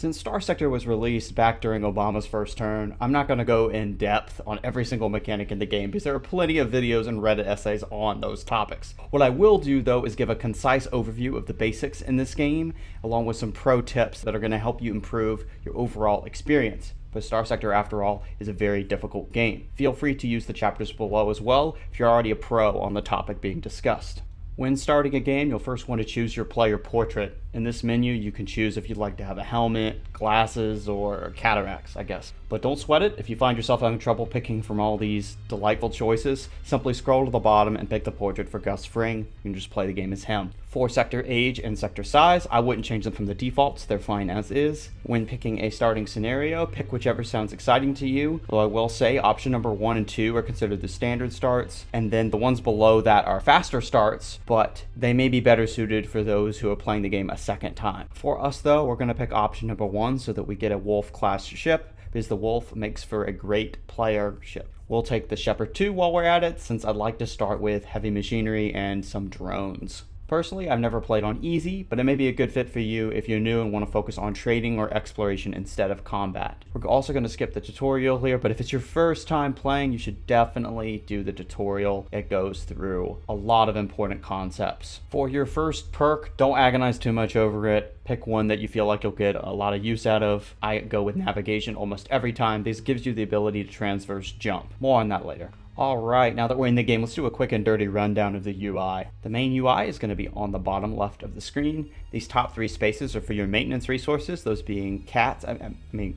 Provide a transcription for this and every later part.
Since Starsector was released back during Obama's first term, I'm not going to go in depth on every single mechanic in the game because there are plenty of videos and Reddit essays on those topics. What I will do though is give a concise overview of the basics in this game, along with some pro tips that are going to help you improve your overall experience. But Starsector, after all, is a very difficult game. Feel free to use the chapters below as well if you're already a pro on the topic being discussed. When starting a game, you'll first want to choose your player portrait. In this menu, you can choose if you'd like to have a helmet, glasses, or cataracts, I guess. But don't sweat it. If you find yourself having trouble picking from all these delightful choices, simply scroll to the bottom and pick the portrait for Gus Fring. You can just play the game as him. For sector age and sector size, I wouldn't change them from the defaults. They're fine as is. When picking a starting scenario, pick whichever sounds exciting to you. Though I will say option number 1 and 2 are considered the standard starts, and then the ones below that are faster starts, but they may be better suited for those who are playing the game a second time. For us though, we're going to pick option number 1 so that we get a Wolf class ship, because the Wolf makes for a great player ship. We'll take the Shepherd 2 while we're at it, since I'd like to start with heavy machinery and some drones. Personally, I've never played on easy, but it may be a good fit for you if you're new and want to focus on trading or exploration instead of combat. We're also going to skip the tutorial here, but if it's your first time playing, you should definitely do the tutorial. It goes through a lot of important concepts. For your first perk, don't agonize too much over it. Pick one that you feel like you'll get a lot of use out of. I go with navigation almost every time. This gives you the ability to transverse jump. More on that later. Alright, now that we're in the game, let's do a quick and dirty rundown of the UI. The main UI is going to be on the bottom left of the screen. These top 3 spaces are for your maintenance resources, those being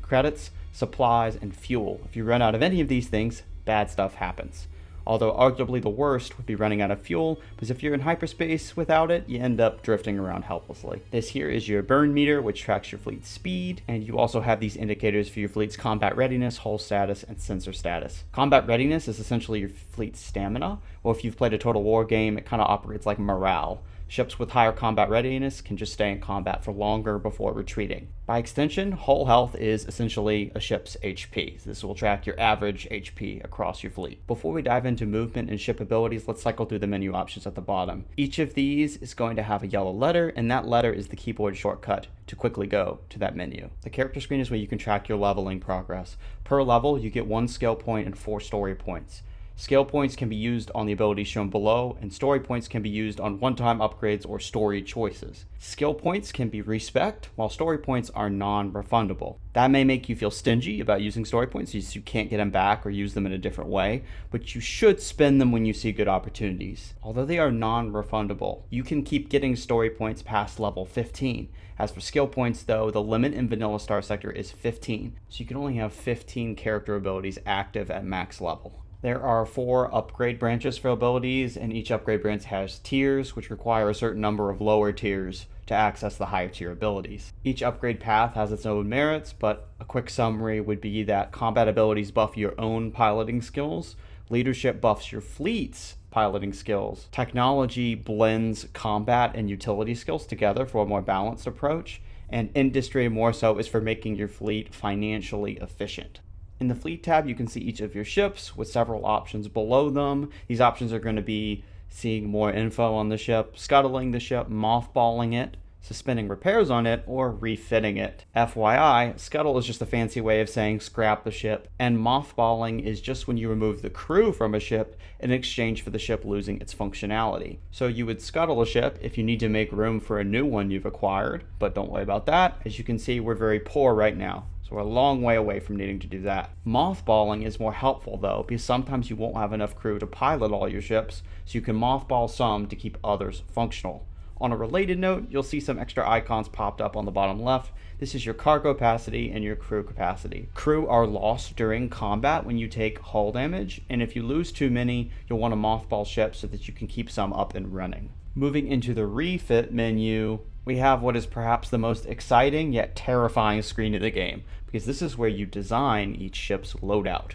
credits, supplies, and fuel. If you run out of any of these things, bad stuff happens. Although arguably the worst would be running out of fuel, because if you're in hyperspace without it, you end up drifting around helplessly. This here is your burn meter, which tracks your fleet's speed, and you also have these indicators for your fleet's combat readiness, hull status, and sensor status. Combat readiness is essentially your fleet's stamina, or if you've played a Total War game, it kind of operates like morale. Ships with higher combat readiness can just stay in combat for longer before retreating. By extension, hull health is essentially a ship's HP. This will track your average HP across your fleet. Before we dive into movement and ship abilities, let's cycle through the menu options at the bottom. Each of these is going to have a yellow letter, and that letter is the keyboard shortcut to quickly go to that menu. The character screen is where you can track your leveling progress. Per level, you get 1 skill point and 4 story points. Skill points can be used on the abilities shown below, and story points can be used on one-time upgrades or story choices. Skill points can be respect, while story points are non-refundable. That may make you feel stingy about using story points, since you can't get them back or use them in a different way, but you should spend them when you see good opportunities. Although they are non-refundable, you can keep getting story points past level 15. As for skill points though, the limit in vanilla Starsector is 15, so you can only have 15 character abilities active at max level. There are 4 upgrade branches for abilities, and each upgrade branch has tiers, which require a certain number of lower tiers to access the higher tier abilities. Each upgrade path has its own merits, but a quick summary would be that combat abilities buff your own piloting skills, leadership buffs your fleet's piloting skills, technology blends combat and utility skills together for a more balanced approach, and industry more so is for making your fleet financially efficient. In the fleet tab, you can see each of your ships with several options below them. These options are going to be seeing more info on the ship, scuttling the ship, mothballing it, suspending repairs on it, or refitting it. FYI, scuttle is just a fancy way of saying scrap the ship, and mothballing is just when you remove the crew from a ship in exchange for the ship losing its functionality. So you would scuttle a ship if you need to make room for a new one you've acquired, but don't worry about that. As you can see, we're very poor right now. So we're a long way away from needing to do that. Mothballing is more helpful though, because sometimes you won't have enough crew to pilot all your ships, so you can mothball some to keep others functional. On a related note, you'll see some extra icons popped up on the bottom left. This is your cargo capacity and your crew capacity. Crew are lost during combat when you take hull damage, and if you lose too many, you'll want to mothball ships so that you can keep some up and running. Moving into the refit menu, we have what is perhaps the most exciting yet terrifying screen of the game, because this is where you design each ship's loadout.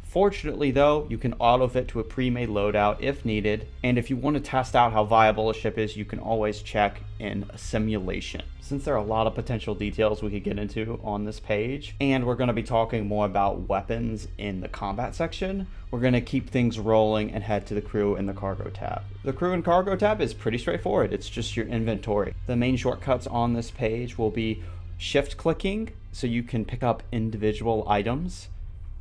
Fortunately though, you can auto-fit to a pre-made loadout if needed, and if you want to test out how viable a ship is, you can always check in a simulation. Since there are a lot of potential details we could get into on this page, and we're going to be talking more about weapons in the combat section, we're going to keep things rolling and head to the crew and the cargo tab. The crew and cargo tab is pretty straightforward. It's just your inventory. The main shortcuts on this page will be shift clicking so you can pick up individual items.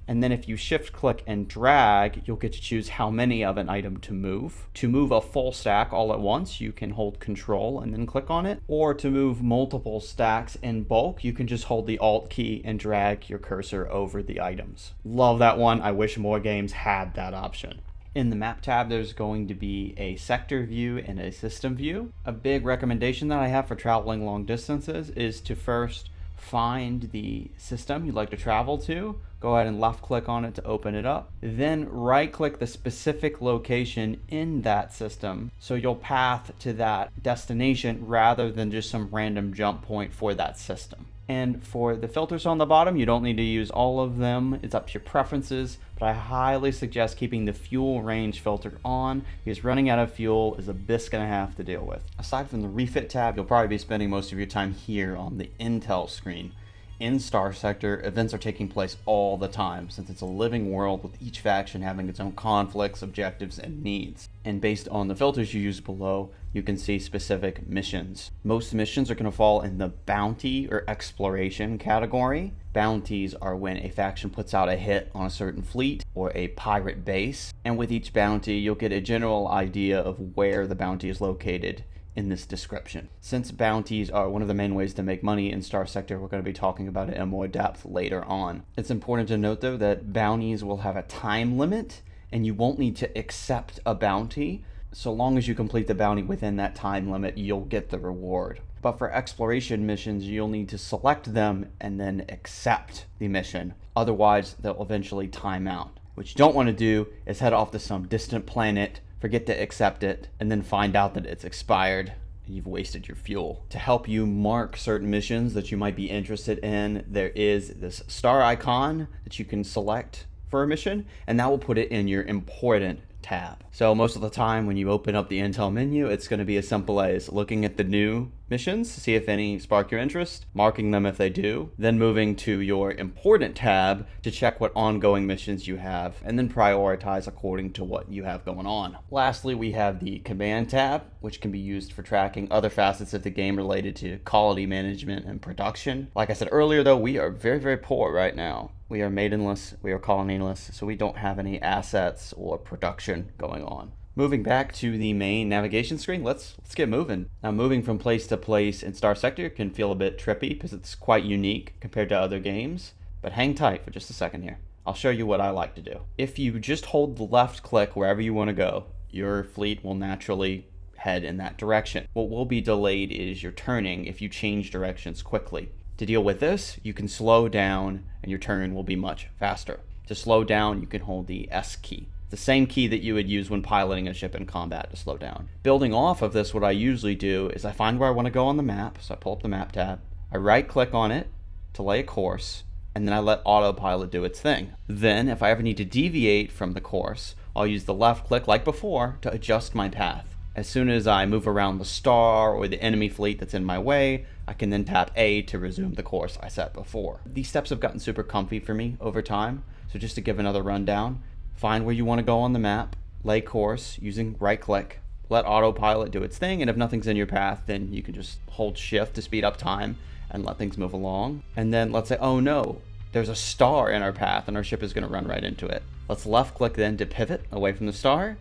And then if you shift click and drag, you'll get to choose how many of an item to move. To move a full stack all at once, you can hold control and then click on it. Or to move multiple stacks in bulk, you can just hold the Alt key and drag your cursor over the items. Love that one. I wish more games had that option. In the map tab, there's going to be a sector view and a system view. A big recommendation that I have for traveling long distances is to first find the system you'd like to travel to. Go ahead and left click on it to open it up. Then right click the specific location in that system so you'll path to that destination rather than just some random jump point for that system. And for the filters on the bottom, you don't need to use all of them. It's up to your preferences, but I highly suggest keeping the fuel range filter on because running out of fuel is a bitch gonna have to deal with. Aside from the refit tab, you'll probably be spending most of your time here on the intel screen. In Starsector, events are taking place all the time since it's a living world with each faction having its own conflicts, objectives, and needs. And based on the filters you use below, you can see specific missions. Most missions are going to fall in the bounty or exploration category. Bounties are when a faction puts out a hit on a certain fleet or a pirate base. And with each bounty, you'll get a general idea of where the bounty is located in this description. Since bounties are one of the main ways to make money in Starsector, we're going to be talking about it in more depth later on. It's important to note though that bounties will have a time limit and you won't need to accept a bounty. So long as you complete the bounty within that time limit, you'll get the reward. But for exploration missions, you'll need to select them and then accept the mission. Otherwise, they'll eventually time out. What you don't want to do is head off to some distant planet, forget to accept it, and then find out that it's expired and you've wasted your fuel. To help you mark certain missions that you might be interested in, there is this star icon that you can select for a mission, and that will put it in your important tab. So most of the time when you open up the intel menu, it's going to be as simple as looking at the new missions to see if any spark your interest, marking them if they do, then moving to your important tab to check what ongoing missions you have, and then prioritize according to what you have going on. Lastly, we have the command tab, which can be used for tracking other facets of the game related to colony management and production. Like I said earlier though, we are very, very poor right now. We are maidenless, we are colonyless, so we don't have any assets or production going on. Moving back to the main navigation screen, let's get moving. Now moving from place to place in Starsector can feel a bit trippy because it's quite unique compared to other games, but hang tight for just a second here. I'll show you what I like to do. If you just hold the left click wherever you want to go, your fleet will naturally head in that direction. What will be delayed is your turning if you change directions quickly. To deal with this, you can slow down and your turn will be much faster. To slow down, you can hold the S key. The same key that you would use when piloting a ship in combat to slow down. Building off of this, what I usually do is I find where I want to go on the map, so I pull up the map tab, I right click on it to lay a course, and then I let autopilot do its thing. Then, if I ever need to deviate from the course, I'll use the left click like before to adjust my path. As soon as I move around the star or the enemy fleet that's in my way, I can then tap A to resume the course I set before. These steps have gotten super comfy for me over time, so just to give another rundown, find where you want to go on the map, lay course using right click, let autopilot do its thing, and if nothing's in your path, then you can just hold shift to speed up time and let things move along. And then let's say, oh no, there's a star in our path and our ship is going to run right into it. Let's left click then to pivot away from the star.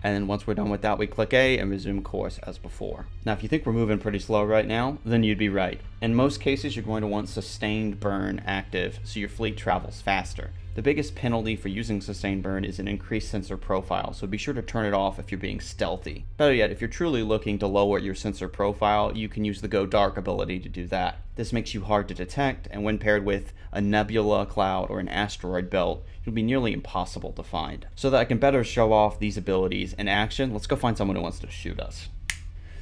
And then once we're done with that, we click A and resume course as before. Now, if you think we're moving pretty slow right now, then you'd be right. In most cases, you're going to want sustained burn active so your fleet travels faster. The biggest penalty for using sustained burn is an increased sensor profile, so be sure to turn it off if you're being stealthy. Better yet, if you're truly looking to lower your sensor profile, you can use the Go Dark ability to do that. This makes you hard to detect, and when paired with a nebula cloud or an asteroid belt, it'll be nearly impossible to find. So that I can better show off these abilities in action, let's go find someone who wants to shoot us.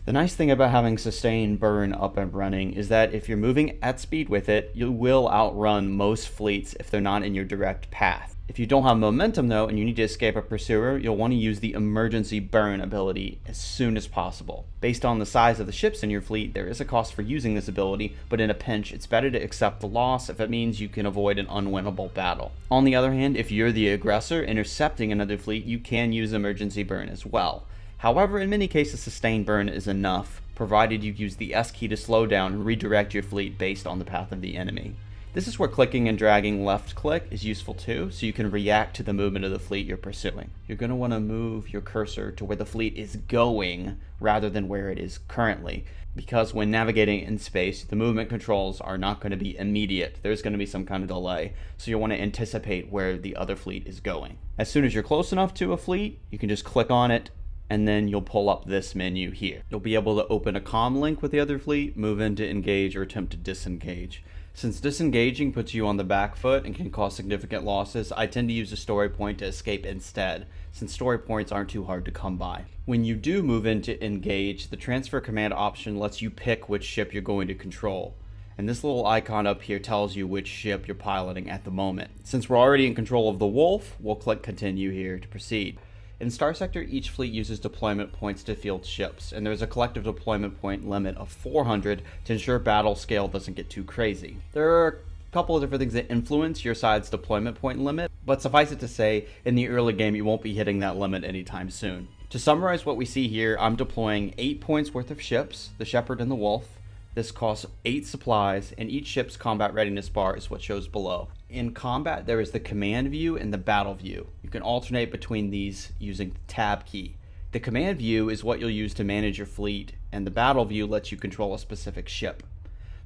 The nice thing about having sustained burn up and running is that if you're moving at speed with it, you will outrun most fleets if they're not in your direct path. If you don't have momentum though, and you need to escape a pursuer, you'll want to use the emergency burn ability as soon as possible. Based on the size of the ships in your fleet, there is a cost for using this ability, but in a pinch, it's better to accept the loss if it means you can avoid an unwinnable battle. On the other hand, if you're the aggressor intercepting another fleet, you can use emergency burn as well. However, in many cases, sustained burn is enough provided you use the S key to slow down and redirect your fleet based on the path of the enemy. This is where clicking and dragging left click is useful too, so you can react to the movement of the fleet you're pursuing. You're going to want to move your cursor to where the fleet is going rather than where it is currently, because when navigating in space, the movement controls are not going to be immediate. There's going to be some kind of delay, so you'll want to anticipate where the other fleet is going. As soon as you're close enough to a fleet, you can just click on it, and then you'll pull up this menu here. You'll be able to open a comm link with the other fleet, move in to engage, or attempt to disengage. Since disengaging puts you on the back foot and can cause significant losses, I tend to use a story point to escape instead, since story points aren't too hard to come by. When you do move in to engage, the transfer command option lets you pick which ship you're going to control. And this little icon up here tells you which ship you're piloting at the moment. Since we're already in control of the Wolf, we'll click continue here to proceed. In Starsector, each fleet uses deployment points to field ships, and there's a collective deployment point limit of 400 to ensure battle scale doesn't get too crazy. There are a couple of different things that influence your side's deployment point limit, but suffice it to say, in the early game you won't be hitting that limit anytime soon. To summarize what we see here, I'm deploying 8 points worth of ships, the Shepherd and the Wolf. This costs 8 supplies, and each ship's combat readiness bar is what shows below. In combat, there is the command view and the battle view. You can alternate between these using the tab key. The command view is what you'll use to manage your fleet, and the battle view lets you control a specific ship.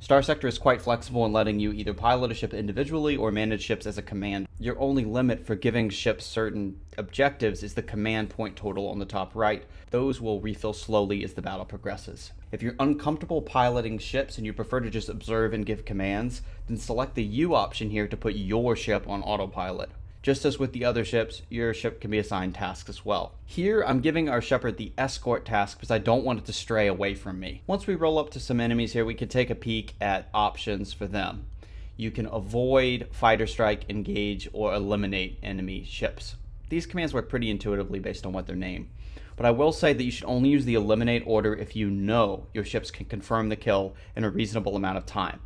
Starsector is quite flexible in letting you either pilot a ship individually or manage ships as a command. Your only limit for giving ships certain objectives is the command point total on the top right. Those will refill slowly as the battle progresses. If you're uncomfortable piloting ships and you prefer to just observe and give commands, then select the U option here to put your ship on autopilot. Just as with the other ships, your ship can be assigned tasks as well. Here, I'm giving our Shepherd the escort task because I don't want it to stray away from me. Once we roll up to some enemies here, we can take a peek at options for them. You can avoid, fighter strike, engage, or eliminate enemy ships. These commands work pretty intuitively based on what they're named. But I will say that you should only use the eliminate order if you know your ships can confirm the kill in a reasonable amount of time,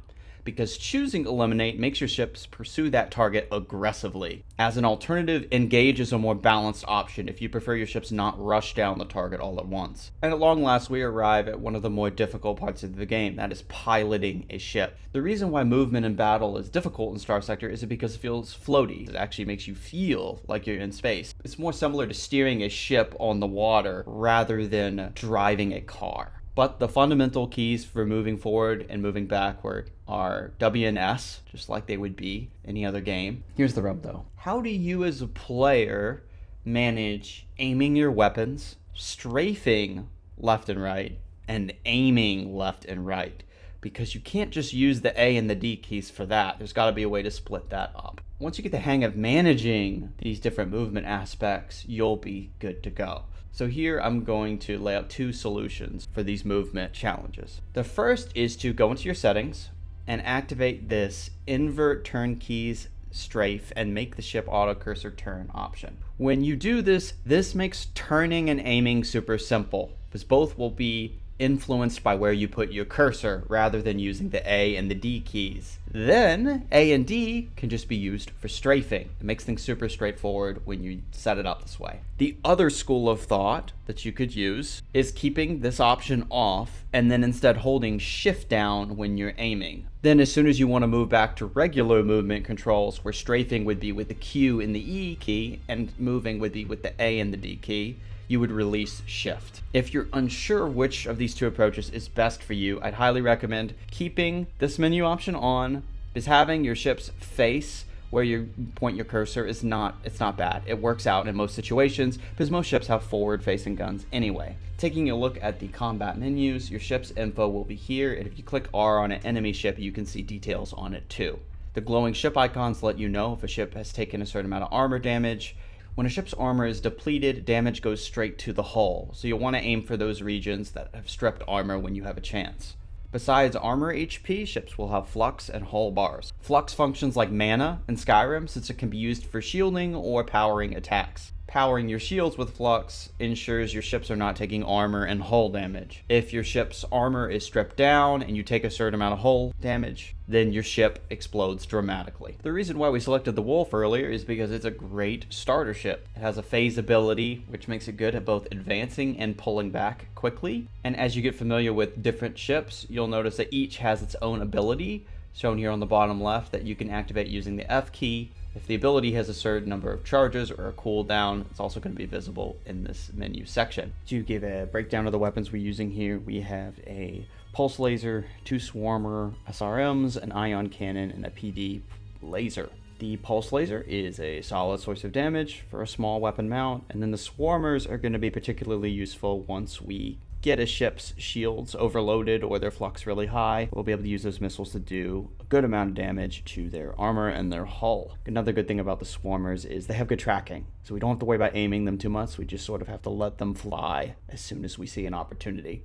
because choosing eliminate makes your ships pursue that target aggressively. As an alternative, engage is a more balanced option if you prefer your ships not rush down the target all at once. And at long last, we arrive at one of the more difficult parts of the game, that is piloting a ship. The reason why movement in battle is difficult in Starsector is because it feels floaty. It actually makes you feel like you're in space. It's more similar to steering a ship on the water rather than driving a car. But the fundamental keys for moving forward and moving backward are W and S, just like they would be any other game. Here's the rub though. How do you as a player manage aiming your weapons, strafing left and right, and aiming left and right? Because you can't just use the A and the D keys for that. There's got to be a way to split that up. Once you get the hang of managing these different movement aspects, you'll be good to go. So here I'm going to lay out 2 solutions for these movement challenges. The first is to go into your settings and activate this invert turn keys strafe and make the ship auto cursor turn option. When you do this, this makes turning and aiming super simple, because both will be influenced by where you put your cursor rather than using the A and the D keys. Then A and D can just be used for strafing. It makes things super straightforward when you set it up this way. The other school of thought that you could use is keeping this option off and then instead holding shift down when you're aiming. Then as soon as you want to move back to regular movement controls, where strafing would be with the Q and the E key and moving would be with the A and the D key, you would release shift. If you're unsure which of these 2 approaches is best for you, I'd highly recommend keeping this menu option on, because having your ship's face where you point your cursor it's not bad. It works out in most situations because most ships have forward facing guns anyway. Taking a look at the combat menus, your ship's info will be here, and if you click R on an enemy ship, you can see details on it too. The glowing ship icons let you know if a ship has taken a certain amount of armor damage. When a ship's armor is depleted, damage goes straight to the hull, so you'll want to aim for those regions that have stripped armor when you have a chance. Besides armor HP, ships will have flux and hull bars. Flux functions like mana in Skyrim, since it can be used for shielding or powering attacks. Powering your shields with flux ensures your ships are not taking armor and hull damage. If your ship's armor is stripped down and you take a certain amount of hull damage, then your ship explodes dramatically. The reason why we selected the Wolf earlier is because it's a great starter ship. It has a phase ability, which makes it good at both advancing and pulling back quickly. And as you get familiar with different ships, you'll notice that each has its own ability, shown here on the bottom left, that you can activate using the F key. If the ability has a certain number of charges or a cooldown, it's also going to be visible in this menu section. To give a breakdown of the weapons we're using here, we have a pulse laser, 2 swarmer SRMs, an ion cannon, and a PD laser. The pulse laser is a solid source of damage for a small weapon mount, and then the swarmers are going to be particularly useful once we get a ship's shields overloaded or their flux really high. We'll be able to use those missiles to do a good amount of damage to their armor and their hull. Another good thing about the swarmers is they have good tracking, so we don't have to worry about aiming them too much. We just sort of have to let them fly as soon as we see an opportunity.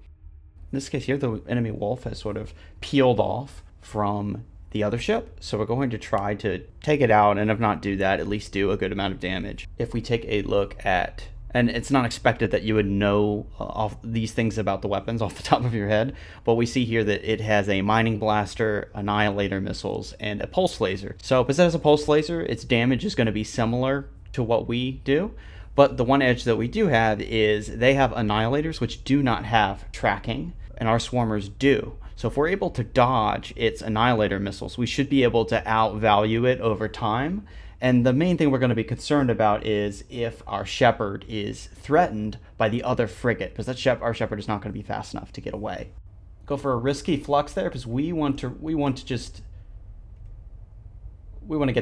In this case here, the enemy Wolf has sort of peeled off from the other ship, so we're going to try to take it out, and if not do that, at least do a good amount of damage. If we take a look at, and it's not expected that you would know these things about the weapons off the top of your head, but we see here that it has a mining blaster, annihilator missiles, and a pulse laser. So because it has a pulse laser, its damage is going to be similar to what we do, but the one edge that we do have is they have annihilators, which do not have tracking, and our swarmers do. So if we're able to dodge its annihilator missiles, we should be able to outvalue it over time. And the main thing we're going to be concerned about is if our Shepherd is threatened by the other frigate, because our Shepherd is not going to be fast enough to get away. Go for a risky flux there, because we want to get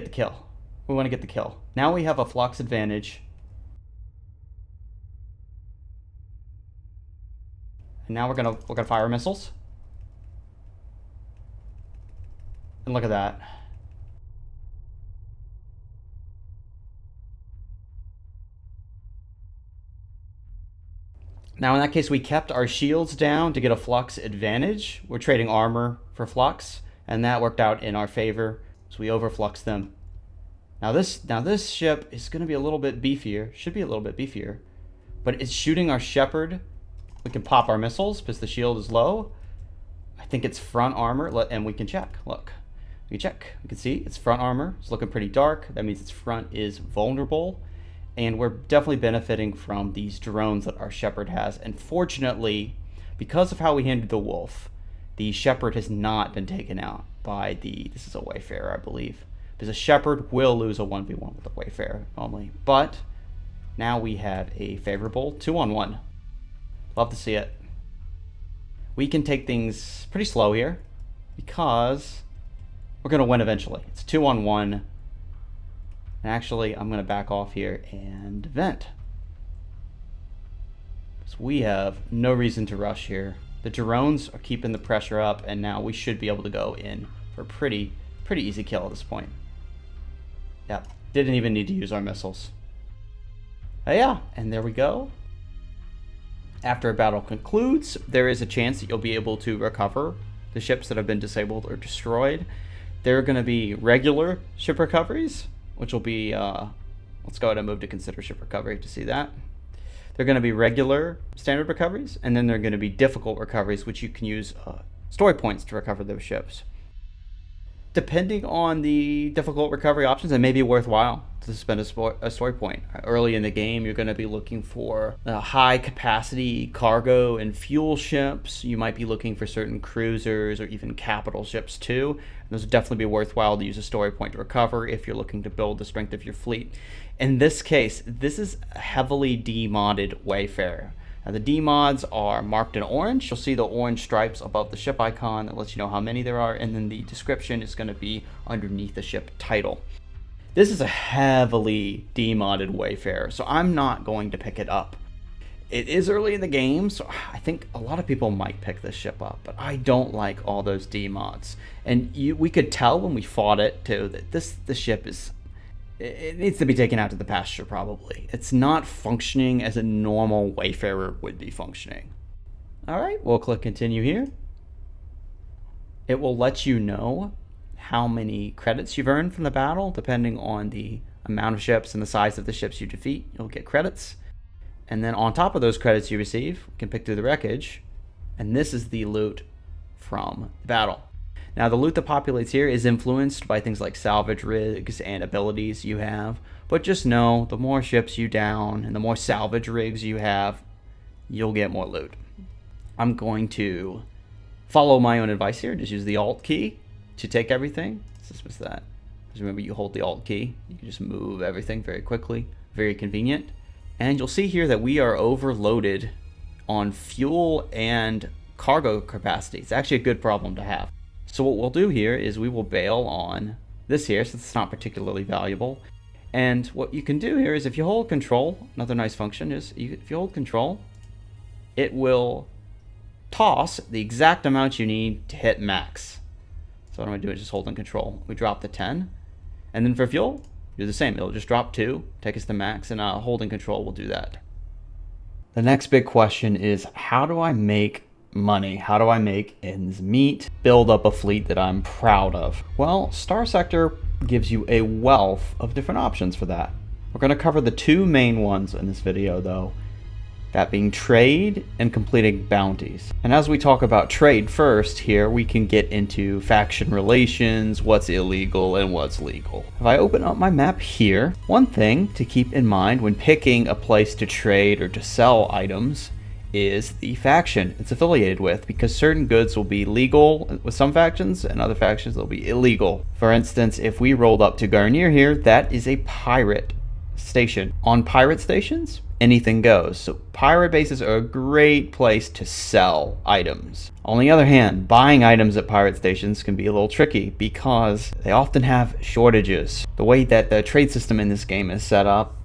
the kill. We want to get the kill. Now we have a flux advantage. And now we're gonna fire missiles. And look at that. Now in that case, we kept our shields down to get a flux advantage. We're trading armor for flux, and that worked out in our favor, so we overfluxed them. Now this ship is going to be a little bit beefier, should be a little bit beefier, but it's shooting our Shepherd. We can pop our missiles because the shield is low. I think it's front armor, and we can check. Look, we check. We can see its front armor. It's looking pretty dark. That means its front is vulnerable. And we're definitely benefiting from these drones that our Shepherd has. And fortunately, because of how we handled the Wolf, the Shepherd has not been taken out by this is a Wayfarer, I believe. Because a Shepherd will lose a 1v1 with a Wayfarer normally. But now we have a favorable 2-on-1. Love to see it. We can take things pretty slow here because we're going to win eventually. It's 2-on-1. And actually, I'm going to back off here and vent. So we have no reason to rush here. The drones are keeping the pressure up, and now we should be able to go in for a pretty easy kill at this point. Yep, didn't even need to use our missiles. Yeah, and there we go. After a battle concludes, there is a chance that you'll be able to recover the ships that have been disabled or destroyed. There are going to be regular ship recoveries, which will be, let's go ahead and move to consider ship recovery to see that. They're going to be regular standard recoveries, and then they're going to be difficult recoveries, which you can use story points to recover those ships. Depending on the difficult recovery options, it may be worthwhile to spend a story point. Early in the game, you're going to be looking for high capacity cargo and fuel ships. You might be looking for certain cruisers or even capital ships too. And those would definitely be worthwhile to use a story point to recover if you're looking to build the strength of your fleet. In this case, this is a heavily demodded Wayfarer. Now the demods are marked in orange. You'll see the orange stripes above the ship icon that lets you know how many there are, and then the description is going to be underneath the ship title. This is a heavily demodded Wayfarer, so I'm not going to pick it up. It is early in the game, so I think a lot of people might pick this ship up, but I don't like all those demods. And we could tell when we fought it too that this ship is, it needs to be taken out to the pasture probably. It's not functioning as a normal Wayfarer would be functioning. All right, we'll click continue here. It will let you know how many credits you've earned from the battle depending on the amount of ships and the size of the ships you defeat, you'll get credits. And then on top of those credits you receive, you can pick through the wreckage, and this is the loot from the battle. Now the loot that populates here is influenced by things like salvage rigs and abilities you have, but just know the more ships you down and the more salvage rigs you have, you'll get more loot. I'm going to follow my own advice here, just use the Alt key to take everything. What's that? Just remember, you hold the Alt key, you can just move everything very quickly, very convenient. And you'll see here that we are overloaded on fuel and cargo capacity. It's actually a good problem to have. So what we'll do here is we will bail on this here, since it's not particularly valuable. And what you can do here is if you hold control, another nice function is if you hold control, it will toss the exact amount you need to hit max. So what I'm going to do is just holding control. We drop the 10. And then for fuel, do the same. It'll just drop 2, take us to max, and holding control will do that. The next big question is, how do I make money? How do I make ends meet? Build up a fleet that I'm proud of? Well, Starsector gives you a wealth of different options for that. We're going to cover the 2 main ones in this video though, that being trade and completing bounties. And as we talk about trade first here, we can get into faction relations, what's illegal and what's legal. If I open up my map here, one thing to keep in mind when picking a place to trade or to sell items is the faction it's affiliated with, because certain goods will be legal with some factions and other factions they'll be illegal. For instance, if we rolled up to Garnier here, that is a pirate station. On pirate stations, anything goes. So pirate bases are a great place to sell items. On the other hand, buying items at pirate stations can be a little tricky because they often have shortages. The way that the trade system in this game is set up,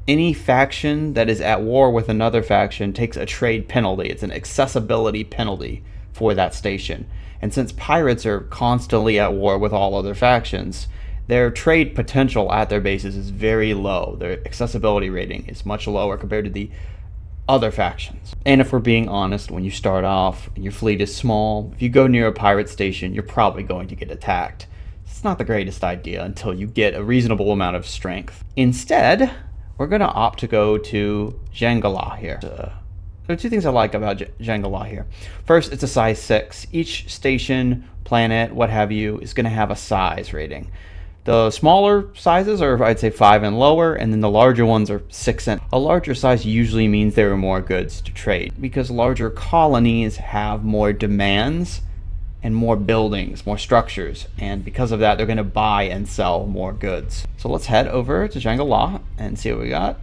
any faction that is at war with another faction takes a trade penalty. It's an accessibility penalty for that station. And since pirates are constantly at war with all other factions, their trade potential at their bases is very low. Their accessibility rating is much lower compared to the other factions. And if we're being honest, when you start off and your fleet is small, if you go near a pirate station, you're probably going to get attacked. It's not the greatest idea until you get a reasonable amount of strength. Instead, we're going to opt to go to Jangala here. There are 2 things I like about Jangala here. First, it's a size 6. Each station, planet, what have you, is going to have a size rating. The smaller sizes are, I'd say, 5 and lower, and then the larger ones are 6 and. A larger size usually means there are more goods to trade, because larger colonies have more demands and more buildings, more structures, and because of that they're going to buy and sell more goods. So let's head over to Jangala and see what we got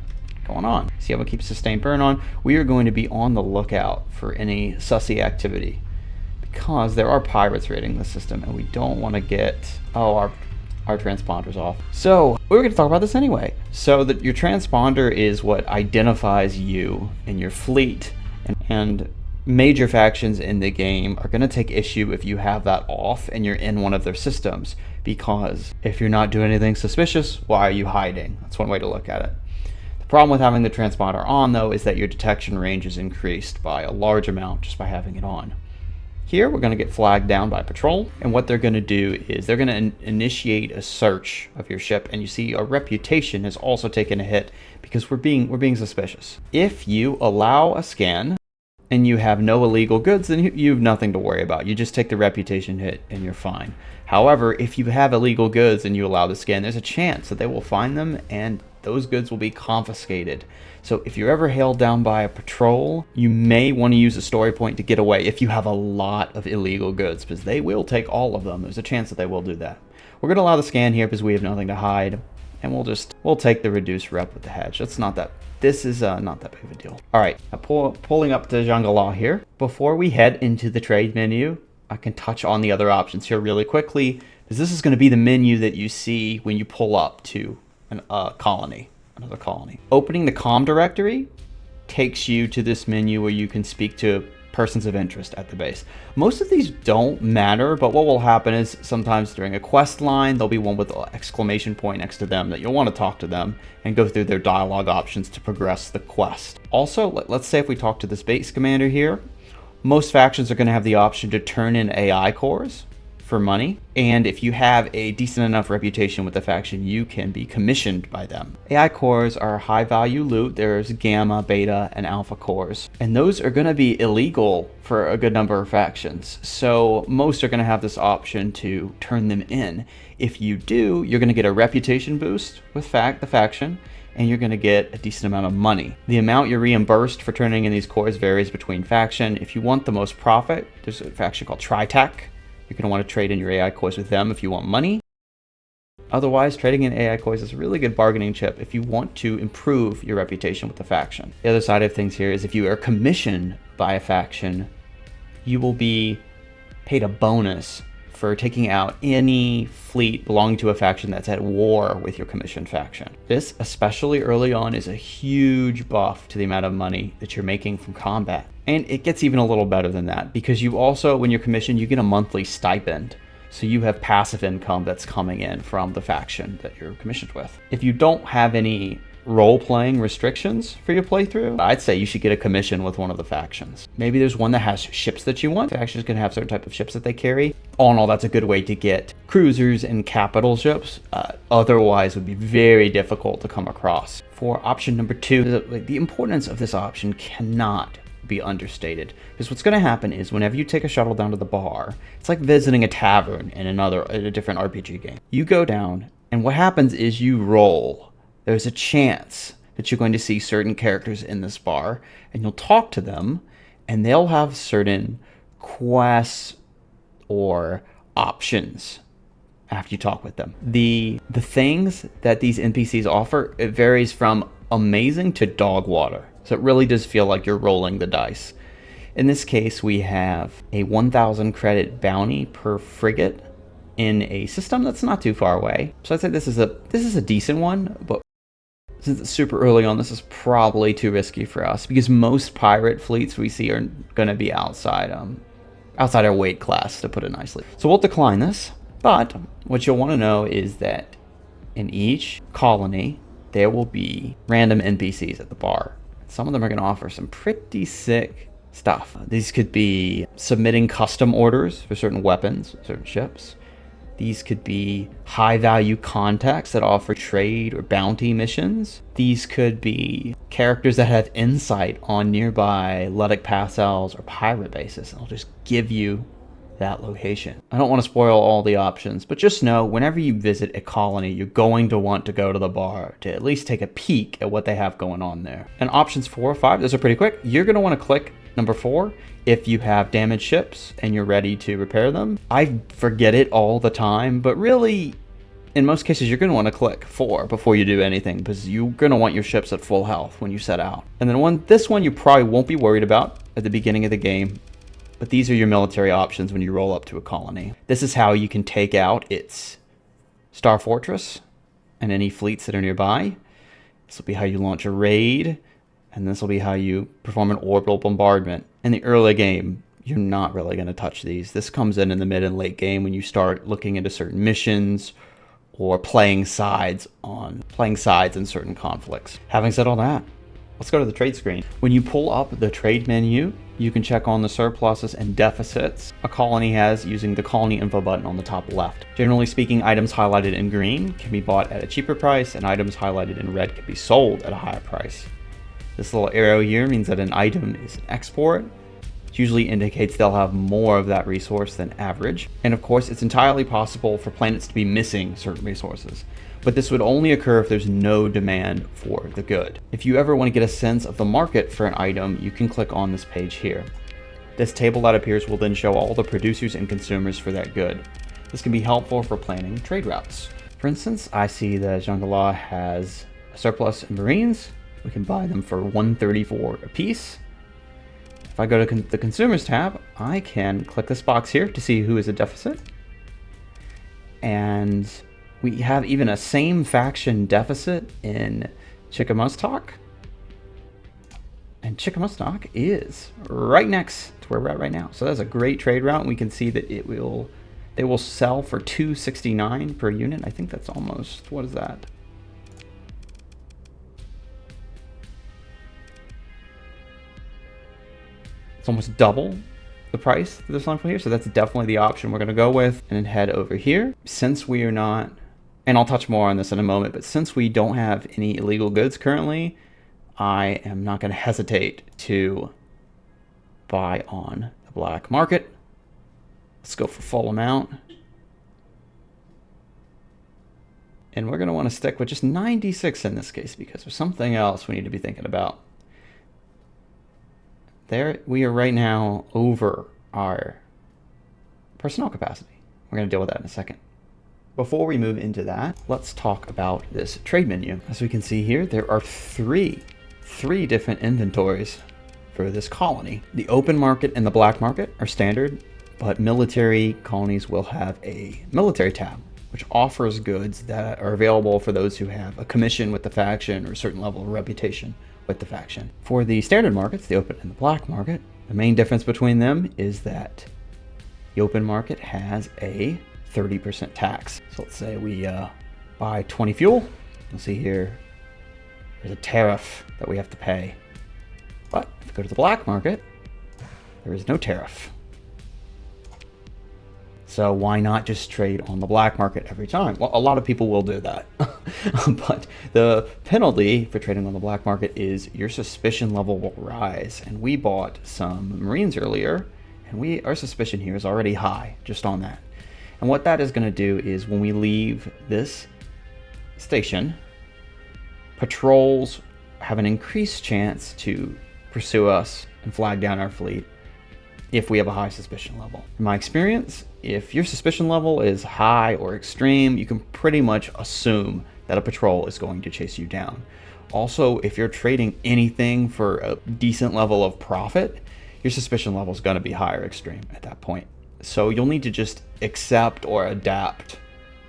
going on. See how we keep sustained burn on. We are going to be on the lookout for any sussy activity, because there are pirates raiding the system and we don't want to get our transponder's off. So we're going to talk about this anyway. So that your transponder is what identifies you and your fleet, and major factions in the game are going to take issue if you have that off and you're in one of their systems, because if you're not doing anything suspicious, why are you hiding? That's one way to look at it. The problem with having the transponder on though is that your detection range is increased by a large amount just by having it on. Here we're going to get flagged down by patrol, and what they're going to do is they're going to initiate a search of your ship, and you see our reputation has also taken a hit because we're being suspicious. If you allow a scan and you have no illegal goods, then you have nothing to worry about. You just take the reputation hit and you're fine. However, if you have illegal goods and you allow the scan, there's a chance that they will find them and those goods will be confiscated. So if you're ever hailed down by a patrol, you may want to use a story point to get away if you have a lot of illegal goods, because they will take all of them. There's a chance that they will do that. We're going to allow the scan here because we have nothing to hide, and we'll take the reduced rep with the hedge. This is not that big of a deal. All right, pulling up to Jangala here. Before we head into the trade menu, I can touch on the other options here really quickly, because this is going to be the menu that you see when you pull up to another colony. Opening the comm directory takes you to this menu where you can speak to persons of interest at the base. Most of these don't matter, but what will happen is sometimes during a quest line, there'll be one with an exclamation point next to them that you'll want to talk to them and go through their dialogue options to progress the quest. Also, let's say if we talk to this base commander here, most factions are going to have the option to turn in AI cores for money, and if you have a decent enough reputation with the faction, you can be commissioned by them. AI cores are high value loot. There's gamma, beta, and alpha cores, and those are going to be illegal for a good number of factions, so most are going to have this option to turn them in. If you do, you're going to get a reputation boost with the faction, and you're going to get a decent amount of money. The amount you're reimbursed for turning in these cores varies between faction. If you want the most profit, there's a faction called Tritech. You're going to want to trade in your AI cores with them if you want money. Otherwise, trading in AI cores is a really good bargaining chip if you want to improve your reputation with the faction. The other side of things here is if you are commissioned by a faction, you will be paid a bonus for taking out any fleet belonging to a faction that's at war with your commissioned faction. This, especially early on, is a huge buff to the amount of money that you're making from combat. And it gets even a little better than that, because you also, when you're commissioned, you get a monthly stipend. So you have passive income that's coming in from the faction that you're commissioned with. If you don't have any role-playing restrictions for your playthrough, I'd say you should get a commission with one of the factions. Maybe there's one that has ships that you want. Factions can have certain type of ships that they carry. All in all, that's a good way to get cruisers and capital ships. Otherwise, it would be very difficult to come across. For option number 2, the importance of this option cannot be understated, because what's going to happen is whenever you take a shuttle down to the bar, it's like visiting a tavern in a different RPG game. You go down, and what happens is you roll. There's a chance that you're going to see certain characters in this bar, and you'll talk to them, and they'll have certain quests or options after you talk with them. The things that these NPCs offer, it varies from amazing to dog water. So it really does feel like you're rolling the dice. In this case, we have a 1,000 credit bounty per frigate in a system that's not too far away. So I'd say this is a decent one, but since it's super early on, this is probably too risky for us, because most pirate fleets we see are going to be outside our weight class, to put it nicely. So we'll decline this, but what you'll want to know is that in each colony, there will be random NPCs at the bar. Some of them are going to offer some pretty sick stuff. These could be submitting custom orders for certain weapons, certain ships. These could be high-value contacts that offer trade or bounty missions. These could be characters that have insight on nearby Luddic Passels or pirate bases. I'll just give you that location. I don't want to spoil all the options, but just know whenever you visit a colony, you're going to want to go to the bar to at least take a peek at what they have going on there. And options 4 or 5, those are pretty quick. You're going to want to click number 4 if you have damaged ships and you're ready to repair them. I forget it all the time, but really, in most cases, you're going to want to click 4 before you do anything, because you're going to want your ships at full health when you set out. And then this one you probably won't be worried about at the beginning of the game, but these are your military options when you roll up to a colony. This is how you can take out its Star Fortress and any fleets that are nearby. This will be how you launch a raid, and this will be how you perform an orbital bombardment. In the early game, you're not really going to touch these. This comes in the mid and late game when you start looking into certain missions or playing sides in certain conflicts. Having said all that, let's go to the trade screen. When you pull up the trade menu, you can check on the surpluses and deficits a colony has using the colony info button on the top left. Generally speaking, items highlighted in green can be bought at a cheaper price, and items highlighted in red can be sold at a higher price. This little arrow here means that an item is an export. It usually indicates they'll have more of that resource than average. And of course, it's entirely possible for planets to be missing certain resources, but this would only occur if there's no demand for the good. If you ever want to get a sense of the market for an item, you can click on this page here. This table that appears will then show all the producers and consumers for that good. This can be helpful for planning trade routes. For instance, I see that Jungala has a surplus in Marines. We can buy them for 134 a piece. If I go to the Consumers tab, I can click this box here to see who is a deficit. And we have even a same faction deficit in Chickamaustock. And Chickamaustock is right next to where we're at right now. So that's a great trade route. We can see that they will sell for $269 per unit. I think that's almost, what is that? It's almost double the price that they're selling for here. So that's definitely the option we're going to go with, and then head over here. Since we are not, and I'll touch more on this in a moment, but since we don't have any illegal goods currently, I am not going to hesitate to buy on the black market. Let's go for full amount. And we're going to want to stick with just 96 in this case, because there's something else we need to be thinking about. There, we are right now over our personnel capacity. We're going to deal with that in a second. Before we move into that, let's talk about this trade menu. As we can see here, there are three different inventories for this colony. The open market and the black market are standard, but military colonies will have a military tab, which offers goods that are available for those who have a commission with the faction or a certain level of reputation with the faction. For the standard markets, the open and the black market, the main difference between them is that the open market has a 30% tax. So let's say we buy 20 fuel. You'll see here there's a tariff that we have to pay. But if we go to the black market, there is no tariff. So why not just trade on the black market every time? Well, a lot of people will do that. But the penalty for trading on the black market is your suspicion level will rise. And we bought some Marines earlier, and our suspicion here is already high just on that. And what that is going to do is when we leave this station, patrols have an increased chance to pursue us and flag down our fleet if we have a high suspicion level. In my experience, if your suspicion level is high or extreme, you can pretty much assume that a patrol is going to chase you down. Also, if you're trading anything for a decent level of profit, your suspicion level is going to be high or extreme at that point. So you'll need to just accept or adapt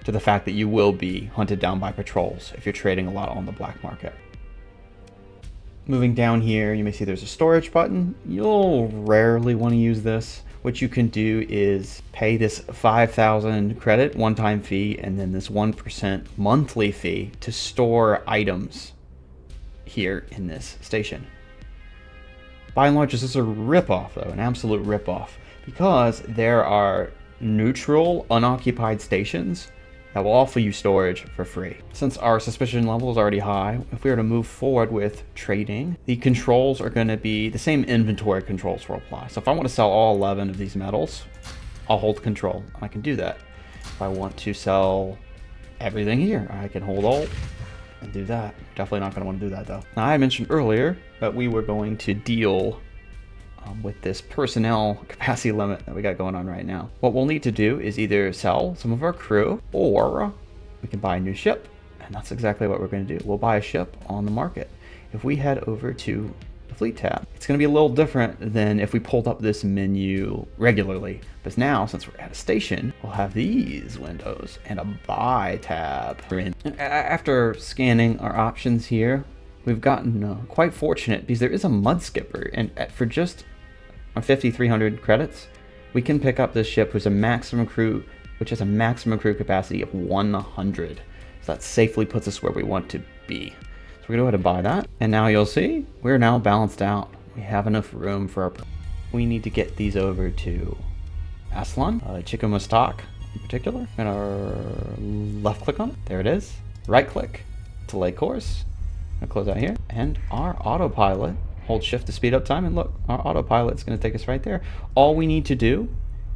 to the fact that you will be hunted down by patrols if you're trading a lot on the black market. Moving down here, you may see there's a storage button. You'll rarely want to use this. What you can do is pay this 5,000 credit one-time fee and then this 1% monthly fee to store items here in this station. By and large, this is a ripoff though, an absolute ripoff, because there are neutral, unoccupied stations that will offer you storage for free. Since our suspicion level is already high, if we were to move forward with trading, the controls are going to be the same inventory controls will apply. So if I want to sell all 11 of these metals, I'll hold control, and I can do that. If I want to sell everything here, I can hold Alt and do that. Definitely not going to want to do that though. Now, I mentioned earlier that we were going to deal with this personnel capacity limit that we got going on right now. What we'll need to do is either sell some of our crew, or we can buy a new ship, and that's exactly what we're going to do. We'll buy a ship on the market. If we head over to the fleet tab, it's going to be a little different than if we pulled up this menu regularly, because now, since we're at a station, we'll have these windows and a buy tab. After scanning our options here, we've gotten quite fortunate because there is a mud skipper, and for just 5,300 credits, we can pick up this ship which has a maximum crew capacity of 100. So that safely puts us where we want to be. So we're gonna go ahead and buy that, and now you'll see we're now balanced out. We have enough room for our. We need to get these over to Aslan, Chikomustak in particular. I'm gonna left click on it. There it is. Right click, delay course. I'll close out here, and our autopilot, hold shift to speed up time, and look, our autopilot is going to take us right there. All we need to do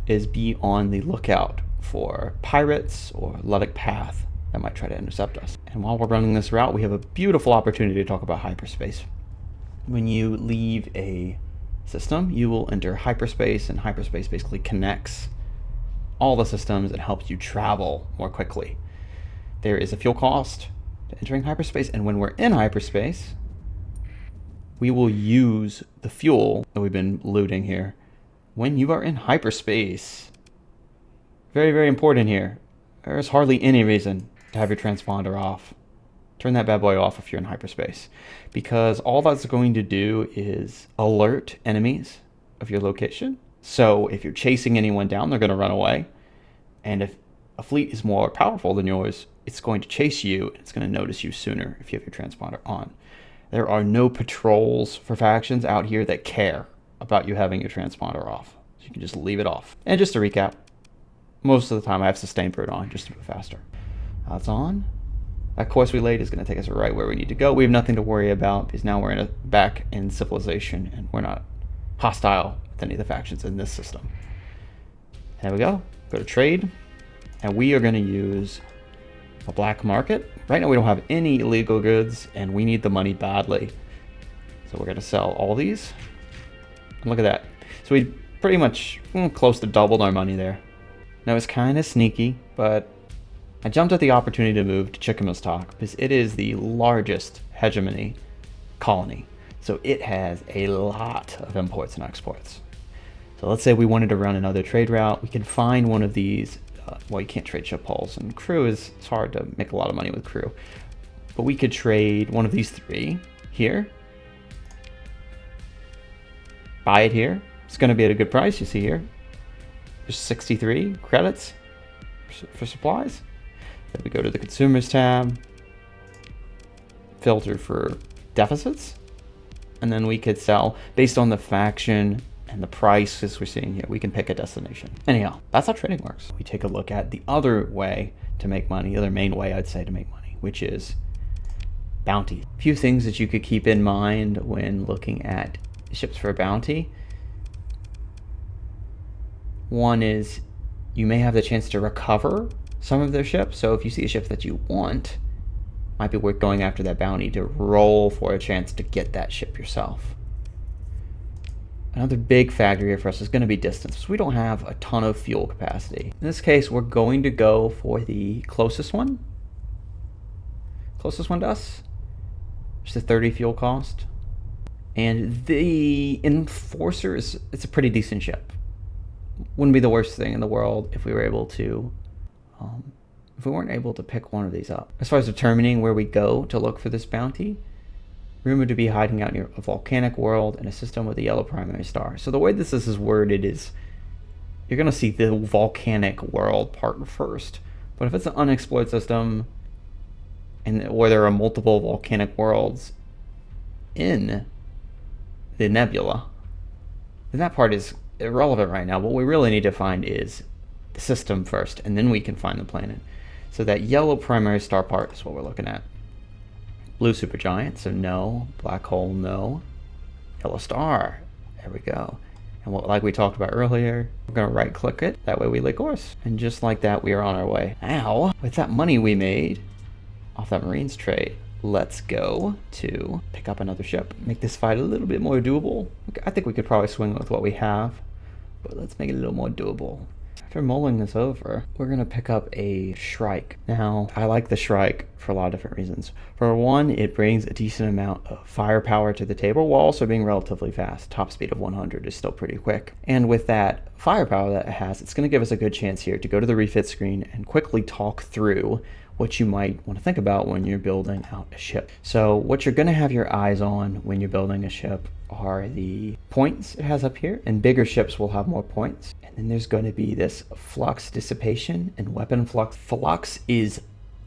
is be on the lookout for pirates or Luddic Path that might try to intercept us. And while we're running this route, we have a beautiful opportunity to talk about hyperspace. When you leave a system, you will enter hyperspace, and hyperspace basically connects all the systems and helps you travel more quickly. There is a fuel cost to entering hyperspace, and when we're in hyperspace, we will use the fuel that we've been looting here. When you are in hyperspace, very, very important here, there's hardly any reason to have your transponder off. Turn that bad boy off if you're in hyperspace, because all that's going to do is alert enemies of your location. So if you're chasing anyone down, they're going to run away. And if a fleet is more powerful than yours, it's going to chase you, and it's going to notice you sooner if you have your transponder on. There are no patrols for factions out here that care about you having your transponder off. So you can just leave it off. And just to recap, most of the time I have sustain bird on just to move faster. That's on. That course we laid is going to take us right where we need to go. We have nothing to worry about because now we're back in civilization and we're not hostile with any of the factions in this system. There we go. Go to trade. And we are going to use a black market. Right now we don't have any illegal goods and we need the money badly. So we're going to sell all these. And look at that. So we pretty much close to doubled our money there. Now it's kind of sneaky, but I jumped at the opportunity to move to Chickamauga because it is the largest hegemony colony. So it has a lot of imports and exports. So let's say we wanted to run another trade route. We can find one of these. Well, you can't trade ship hulls, and crew it's hard to make a lot of money with crew. But we could trade one of these 3 here. Buy it here. It's going to be at a good price, you see here. There's 63 credits for supplies. Then we go to the consumers tab, filter for deficits, and then we could sell based on the faction and the prices we're seeing here. We can pick a destination. Anyhow, that's how trading works. We take a look at the other way to make money, the other main way I'd say to make money, which is bounty. A few things that you could keep in mind when looking at ships for a bounty. One is you may have the chance to recover some of their ships. So if you see a ship that you want, might be worth going after that bounty to roll for a chance to get that ship yourself. Another big factor here for us is going to be distance. So we don't have a ton of fuel capacity. In this case, we're going to go for the closest one. Closest one to us. Just a 30 fuel cost. And the Enforcer it's a pretty decent ship. Wouldn't be the worst thing in the world if we were able to, if we weren't able to pick one of these up. As far as determining where we go to look for this bounty, rumored to be hiding out near a volcanic world in a system with a yellow primary star. So the way this is worded is, you're going to see the volcanic world part first. But if it's an unexplored system, and where there are multiple volcanic worlds in the nebula, then that part is irrelevant right now. What we really need to find is the system first, and then we can find the planet. So that yellow primary star part is what we're looking at. Blue supergiant, so no. Black hole, no. Yellow star, there we go. And like we talked about earlier, we're going to right click it. That way we lay course. And just like that, we are on our way. Now, with that money we made off that Marines trade, let's go to pick up another ship. Make this fight a little bit more doable. I think we could probably swing with what we have, but let's make it a little more doable. After mulling this over, we're going to pick up a Shrike. Now, I like the Shrike for a lot of different reasons. For one, it brings a decent amount of firepower to the table while also being relatively fast. Top speed of 100 is still pretty quick. And with that firepower that it has, it's going to give us a good chance here to go to the refit screen and quickly talk through what you might want to think about when you're building out a ship. So what you're going to have your eyes on when you're building a ship are the points it has up here, and bigger ships will have more points. And then there's going to be this flux dissipation and weapon flux. Flux is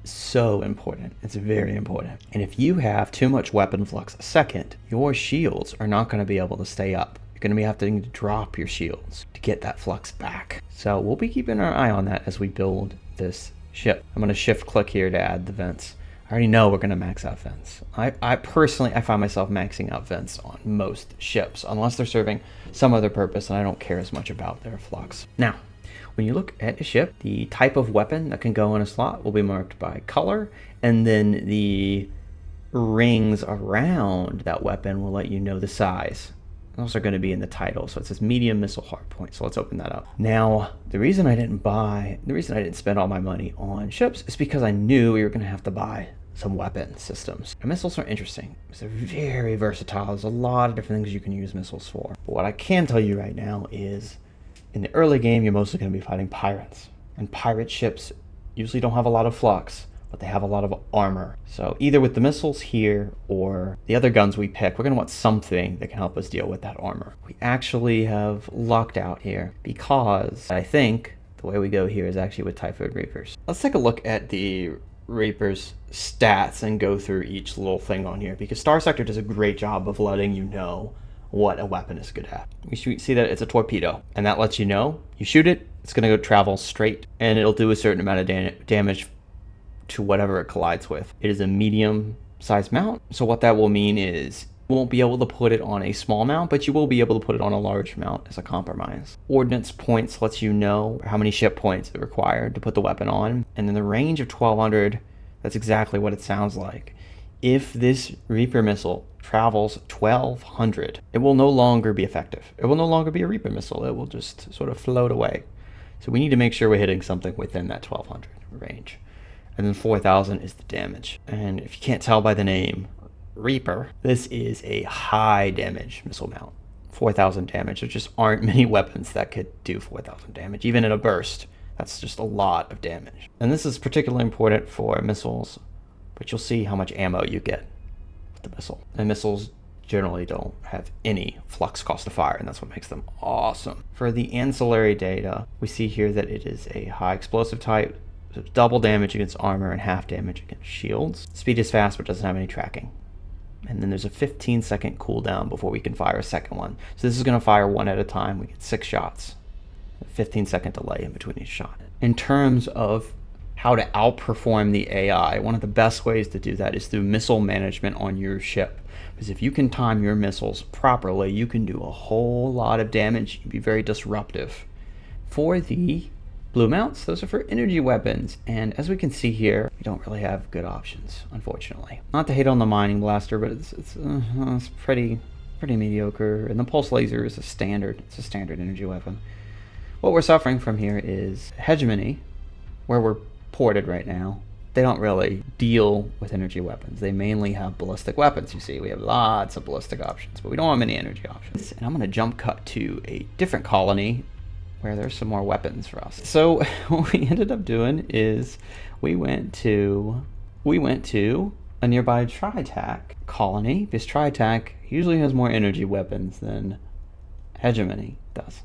so important. It's very important. And if you have too much weapon flux a second, your shields are not going to be able to stay up. You're going to be having to drop your shields to get that flux back. So we'll be keeping our eye on that as we build this ship. I'm going to shift click here to add the vents. I already know we're going to max out vents. I personally find myself maxing out vents on most ships, unless they're serving some other purpose, and I don't care as much about their flux. Now, when you look at a ship, the type of weapon that can go in a slot will be marked by color, and then the rings around that weapon will let you know the size. It's also going to be in the title, so it says medium missile hardpoint. So let's open that up. Now, the reason I didn't spend all my money on ships is because I knew we were going to have to buy some weapon systems. And missiles are interesting because they're very versatile. There's a lot of different things you can use missiles for. But what I can tell you right now is in the early game, you're mostly going to be fighting pirates. And pirate ships usually don't have a lot of flux, but they have a lot of armor. So either with the missiles here or the other guns we pick, we're going to want something that can help us deal with that armor. We actually have lucked out here because I think the way we go here is actually with Typhoid Reapers. Let's take a look at the Reapers stats and go through each little thing on here, because Starsector does a great job of letting you know what a weapon is good at. We see that it's a torpedo, and that lets you know you shoot it, it's going to go travel straight, and it'll do a certain amount of damage to whatever it collides with. It is a medium-sized mount, so what that will mean is you won't be able to put it on a small mount, but you will be able to put it on a large mount as a compromise. Ordnance points lets you know how many ship points it required to put the weapon on, and then the range of 1200, that's exactly what it sounds like. If this Reaper missile travels 1200, it will no longer be effective. It will no longer be a Reaper missile. It will just sort of float away. So we need to make sure we're hitting something within that 1200 range. And then 4000 is the damage. And if you can't tell by the name Reaper, this is a high damage missile mount. 4000 damage. There just aren't many weapons that could do 4000 damage, even in a burst. That's just a lot of damage. And this is particularly important for missiles, but you'll see how much ammo you get with the missile. And missiles generally don't have any flux cost to fire, and that's what makes them awesome. For the ancillary data, we see here that it is a high explosive type, so it's double damage against armor and half damage against shields. Speed is fast, but doesn't have any tracking. And then there's a 15-second cooldown before we can fire a second one. So this is going to fire one at a time. We get 6 shots. A 15-second delay in between each shot. In terms of how to outperform the AI, one of the best ways to do that is through missile management on your ship. Because if you can time your missiles properly, you can do a whole lot of damage. You can be very disruptive. For the blue mounts, those are for energy weapons, and as we can see here, we don't really have good options, unfortunately. Not to hate on the mining blaster, but it's pretty mediocre, and the pulse laser is a standard energy weapon. What we're suffering from here is hegemony, where we're ported right now. They don't really deal with energy weapons. They mainly have ballistic weapons. You see, we have lots of ballistic options, but we don't have many energy options. And I'm going to jump cut to a different colony where there's some more weapons for us. So what we ended up doing is we went to a nearby Tri-Tac colony. This Tri-Tac usually has more energy weapons than Hegemony does.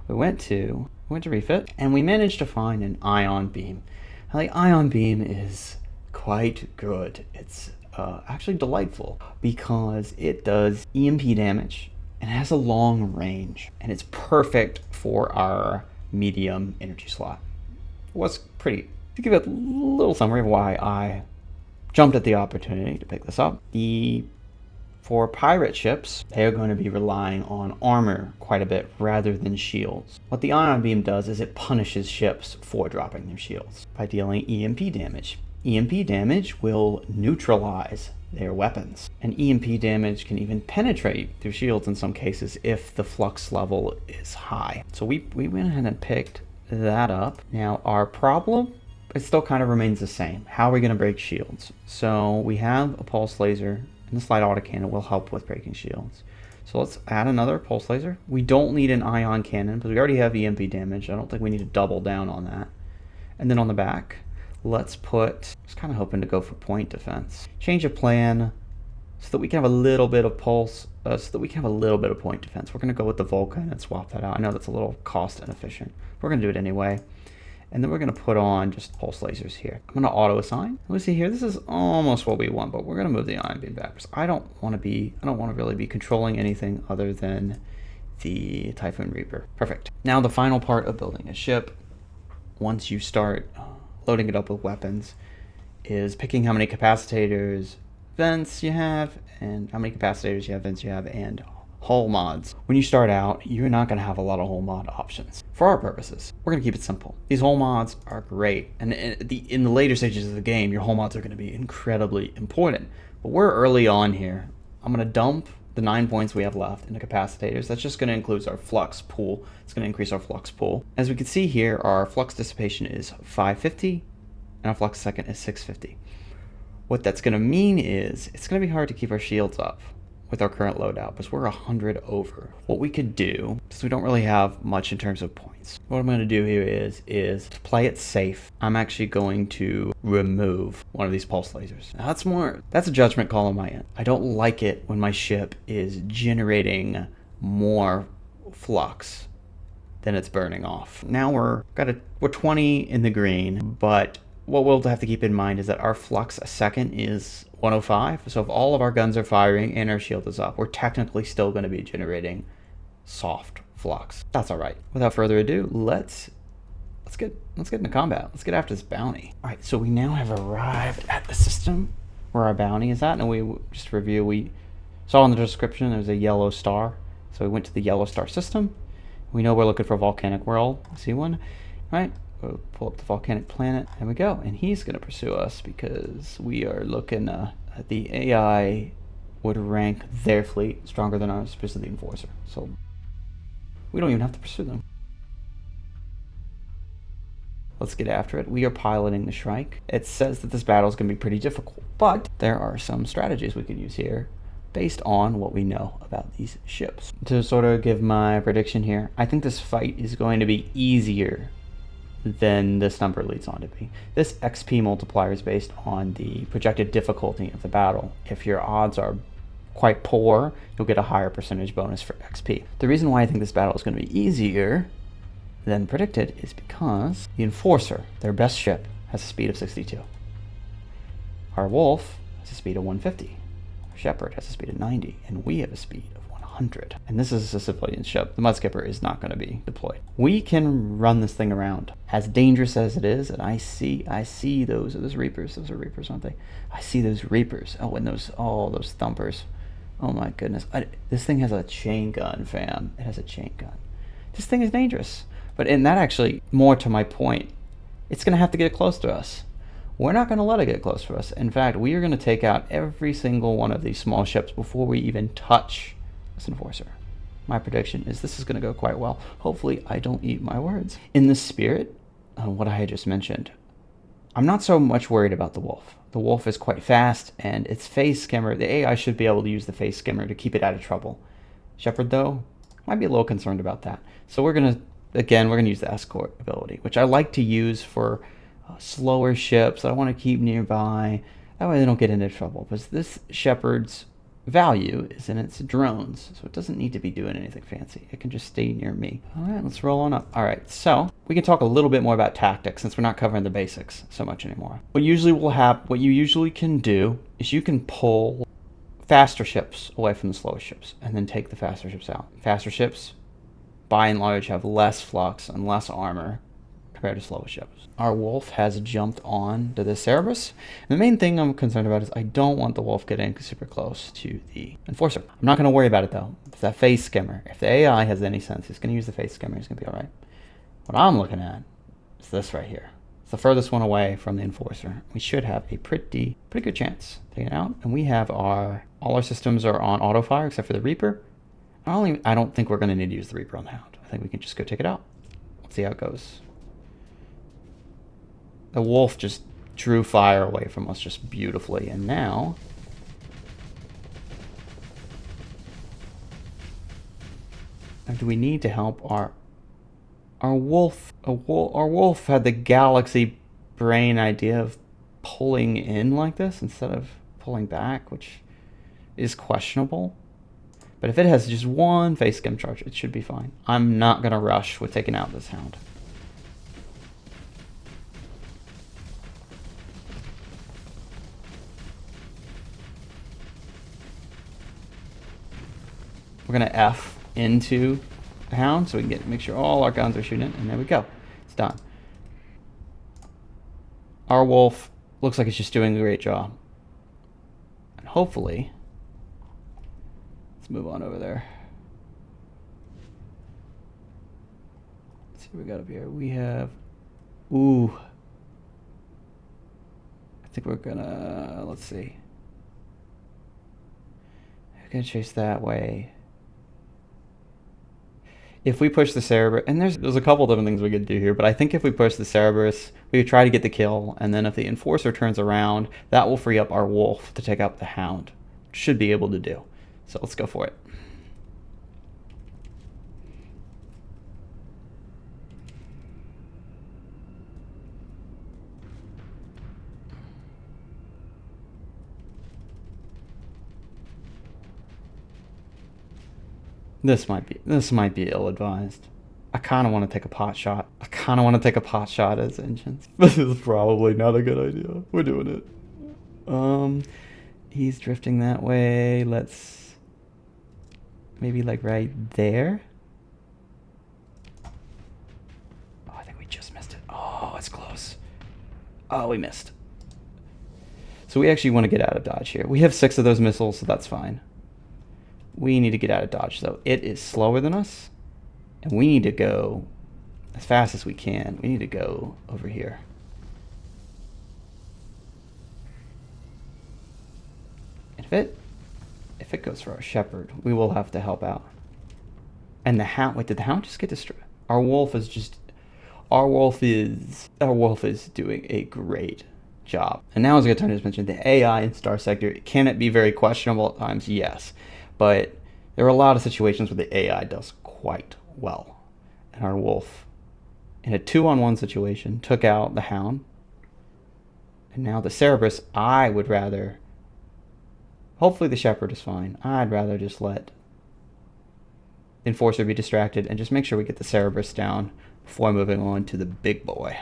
We went to refit, and we managed to find an ion beam. Now the ion beam is quite good. It's actually delightful because it does EMP damage and it has a long range, and it's perfect for our medium energy slot. To give a little summary of why I jumped at the opportunity to pick this up. For pirate ships, they are going to be relying on armor quite a bit rather than shields. What the ion beam does is it punishes ships for dropping their shields by dealing EMP damage. EMP damage will neutralize their weapons, and EMP damage can even penetrate through shields in some cases if the flux level is high. So we went ahead and picked that up. Now our problem, it still kind of remains the same. How are we going to break shields? So we have a pulse laser, and the slide autocannon will help with breaking shields. So let's add another pulse laser. We don't need an ion cannon because we already have EMP damage. I don't think we need to double down on that. And then on the back, let's put, I was kind of hoping to go for point defense. Change of plan so that we can have a little bit of pulse, so that we can have a little bit of point defense. We're going to go with the Vulcan and swap that out. I know that's a little cost inefficient. We're going to do it anyway. And then we're going to put on just pulse lasers here. I'm going to auto assign. Let's see here. This is almost what we want, but we're going to move the ion beam backwards. I don't want to really be controlling anything other than the Typhoon Reaper. Perfect. Now the final part of building a ship, once you start loading it up with weapons, is picking how many capacitors, vents you have, and how many capacitors you have, vents you have, and hull mods. When you start out, you're not going to have a lot of hull mod options. For our purposes, we're going to keep it simple. These hull mods are great, and in the later stages of the game, your hull mods are going to be incredibly important. But we're early on here. I'm going to dump the 9 points we have left into capacitors. That's just going to include our flux pool. It's going to increase our flux pool. As we can see here, our flux dissipation is 550, and our flux second is 650. What that's going to mean is it's going to be hard to keep our shields up with our current loadout because we're 100 over. What we could do, since we don't really have much in terms of points, what I'm going to do here is to play it safe. I'm actually going to remove one of these pulse lasers. Now that's a judgment call on my end. I don't like it when my ship is generating more flux than it's burning off. Now we're 20 in the green, but what we'll have to keep in mind is that our flux a second is 105. So if all of our guns are firing and our shield is up, we're technically still going to be generating soft flux. That's all right. Without further ado, let's get into combat. Let's get after this bounty. All right, so we now have arrived at the system where our bounty is at, and we just review. We saw in the description there's a yellow star, so we went to the yellow star system. We know we're looking for a volcanic world. See one, right? We'll pull up the volcanic planet. There we go. And he's going to pursue us because we are looking at the AI would rank their fleet stronger than ours, especially the Enforcer. So we don't even have to pursue them. Let's get after it. We are piloting the Shrike. It says that this battle is going to be pretty difficult, but there are some strategies we can use here based on what we know about these ships. To sort of give my prediction here, I think this fight is going to be easier than this number leads on to be. This XP multiplier is based on the projected difficulty of the battle. If your odds are quite poor, you'll get a higher percentage bonus for XP. The reason why I think this battle is going to be easier than predicted is because the Enforcer, their best ship, has a speed of 62. Our Wolf has a speed of 150. Our Shepherd has a speed of 90, and we have a speed of 100. And this is a civilian ship. The Mudskipper is not going to be deployed. We can run this thing around. As dangerous as it is, and I see those Reapers. Those are Reapers, aren't they? I see those Reapers. Oh, and those Thumpers. Oh my goodness. This thing has a chain gun, fam. It has a chain gun. This thing is dangerous. But and that actually, more to my point, it's going to have to get close to us. We're not going to let it get close to us. In fact, we are going to take out every single one of these small ships before we even touch this Enforcer. My prediction is this is going to go quite well. Hopefully, I don't eat my words. In the spirit of what I had just mentioned, I'm not so much worried about the Wolf. The Wolf is quite fast, and its face skimmer, the AI should be able to use the face skimmer to keep it out of trouble. Shepherd, though, might be a little concerned about that. So we're going to use the escort ability, which I like to use for slower ships that I want to keep nearby. That way they don't get into trouble. Because this Shepherd's value is in its drones, so it doesn't need to be doing anything fancy. It can just stay near me. All right, let's roll on up. All right, so we can talk a little bit more about tactics since we're not covering the basics so much anymore. What you usually can do is you can pull faster ships away from the slower ships and then take the faster ships out. Faster ships, by and large, have less flux and less armor compared to slower ships. Our Wolf has jumped on to the Cerberus. And the main thing I'm concerned about is I don't want the Wolf getting super close to the Enforcer. I'm not going to worry about it, though. It's that face skimmer. If the AI has any sense, he's going to use the face skimmer. He's going to be all right. What I'm looking at is this right here. It's the furthest one away from the Enforcer. We should have a pretty good chance taking it out. And we have all our systems are on auto fire except for the Reaper. I don't think we're going to need to use the Reaper on the Hound. I think we can just go take it out. Let's see how it goes. The Wolf just drew fire away from us just beautifully, and now do we need to help our Wolf? Our Wolf had the galaxy brain idea of pulling in like this instead of pulling back, which is questionable. But if it has just one face skim charge, it should be fine. I'm not going to rush with taking out this Hound. We're going to F into the Hound so we can make sure all our guns are shooting it. And there we go. It's done. Our Wolf looks like it's just doing a great job. And hopefully, let's move on over there. Let's see what we got up here. We have, ooh. I think we're gonna, let's see. We're gonna chase that way. If we push the Cerberus, and there's a couple different things we could do here, but I think if we push the Cerberus, we could try to get the kill, and then if the Enforcer turns around, that will free up our Wolf to take out the Hound. Should be able to do. So let's go for it. This might be ill-advised. I kind of want to take a pot shot. I kind of want to take a pot shot as engines. This is probably not a good idea. We're doing it. He's drifting that way. Let's maybe like right there. Oh, I think we just missed it. Oh, it's close. Oh, we missed. So we actually want to get out of dodge here. We have 6 of those missiles, so that's fine. We need to get out of dodge, though. It is slower than us, and we need to go as fast as we can. We need to go over here. And if it goes for our shepherd, we will have to help out. And the hound, wait, did the hound just get destroyed? Our wolf is doing a great job. And now, as I just mentioned, the AI in Starsector, can it be very questionable at times? Yes. But there are a lot of situations where the AI does quite well. And our wolf, in a 2-on-1 situation, took out the hound. And now the Cerberus, I would rather... Hopefully the shepherd is fine. I'd rather just let the enforcer be distracted and just make sure we get the Cerberus down before moving on to the big boy.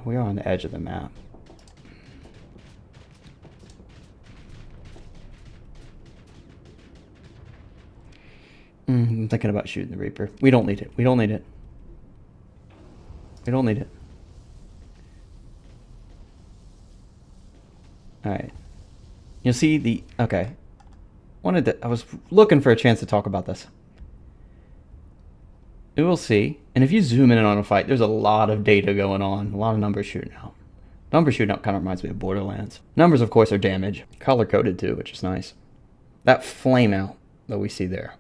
We are on the edge of the map. I'm thinking about shooting the Reaper. We don't need it. We don't need it. We don't need it. Alright. You'll see the... Okay. I was looking for a chance to talk about this. We will see. And if you zoom in on a fight, there's a lot of data going on. A lot of numbers shooting out. Numbers shooting out kind of reminds me of Borderlands. Numbers, of course, are damage. Color-coded, too, which is nice. That flame out that we see there,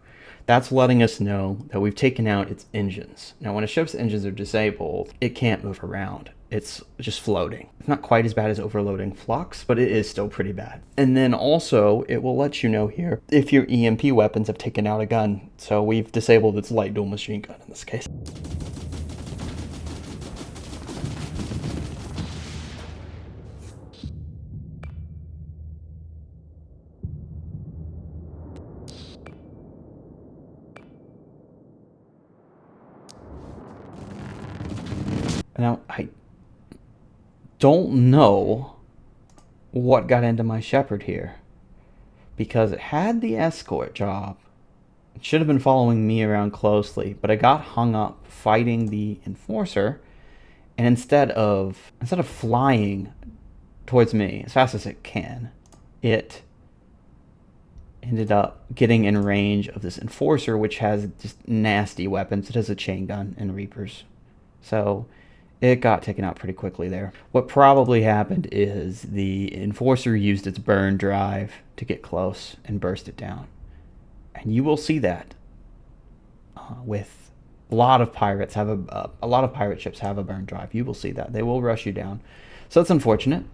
that's letting us know that we've taken out its engines. Now, when a ship's engines are disabled, it can't move around. It's just floating. It's not quite as bad as overloading flux, but it is still pretty bad. And then also, it will let you know here if your EMP weapons have taken out a gun. So we've disabled its light dual machine gun in this case. Now, I don't know what got into my shepherd here, because it had the escort job. It should have been following me around closely, but it got hung up fighting the enforcer, and instead of flying towards me as fast as it can, it ended up getting in range of this enforcer, which has just nasty weapons. It has a chain gun and Reapers. So it got taken out pretty quickly there. What probably happened is the enforcer used its burn drive to get close and burst it down. And you will see that with a lot of pirates have a lot of pirate ships have a burn drive. You will see that. They will rush you down. So it's unfortunate.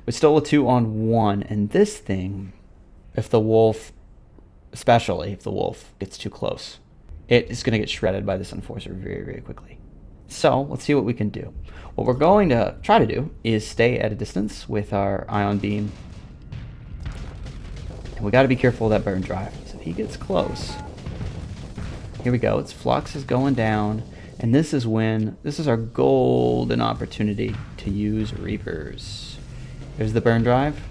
But still a 2-on-1, and this thing, if the wolf, especially if the wolf gets too close, it is going to get shredded by this enforcer very, very quickly. So let's see what we can do. What we're going to try to do is stay at a distance with our ion beam. And we got to be careful of that burn drive. So if he gets close, here we go. Its flux is going down. And this is our golden opportunity to use Reapers. There's the burn drive.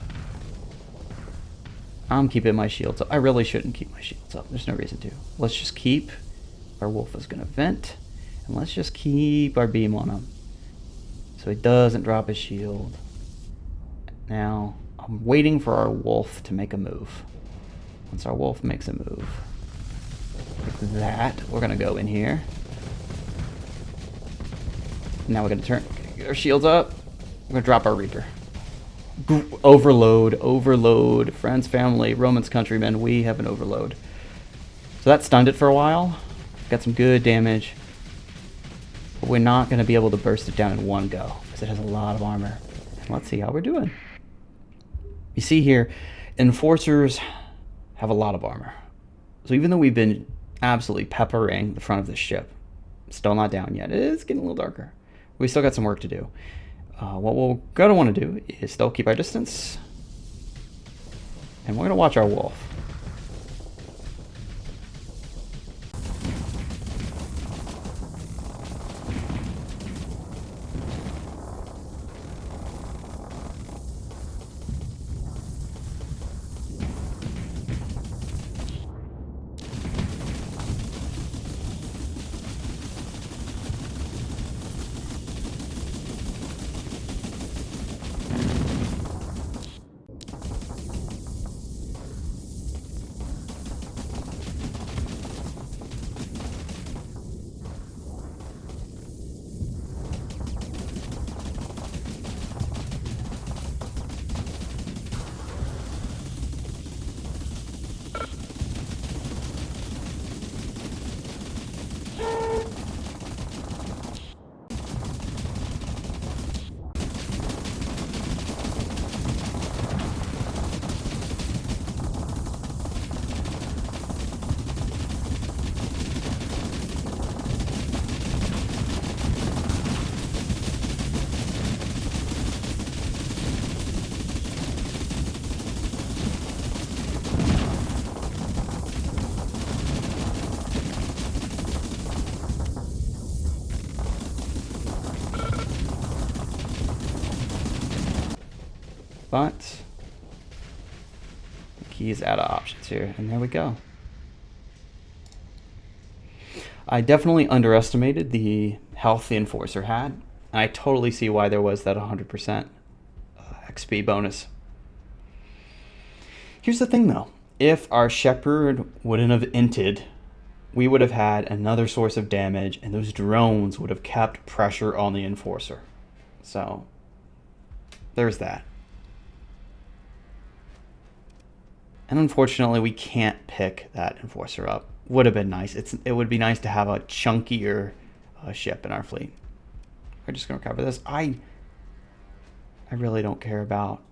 I'm keeping my shields up. I really shouldn't keep my shields up. There's no reason to. Let's just keep. Our wolf is going to vent. And let's just keep our beam on him so he doesn't drop his shield. Now, I'm waiting for our wolf to make a move. Once our wolf makes a move, like that, we're going to go in here. Now we're going to get our shields up. We're going to drop our Reaper. Overload. Friends, family, Romans, countrymen, we have an overload. So that stunned it for a while. Got some good damage. But we're not going to be able to burst it down in one go because it has a lot of armor. And let's see how we're doing. You see here, enforcers have a lot of armor. So even though we've been absolutely peppering the front of this ship, it's still not down yet. It is getting a little darker. We still got some work to do. What we're going to want to do is still keep our distance. And we're going to watch our wolf. But the key is out of options here, and there we go. I definitely underestimated the health the Enforcer had. I totally see why there was that 100% XP bonus. Here's the thing though, if our Shepherd wouldn't have inted, we would have had another source of damage, and those drones would have kept pressure on the Enforcer. So there's that. And unfortunately, we can't pick that Enforcer up. Would have been nice. It would be nice to have a chunkier ship in our fleet. We're just gonna recover this. I really don't care about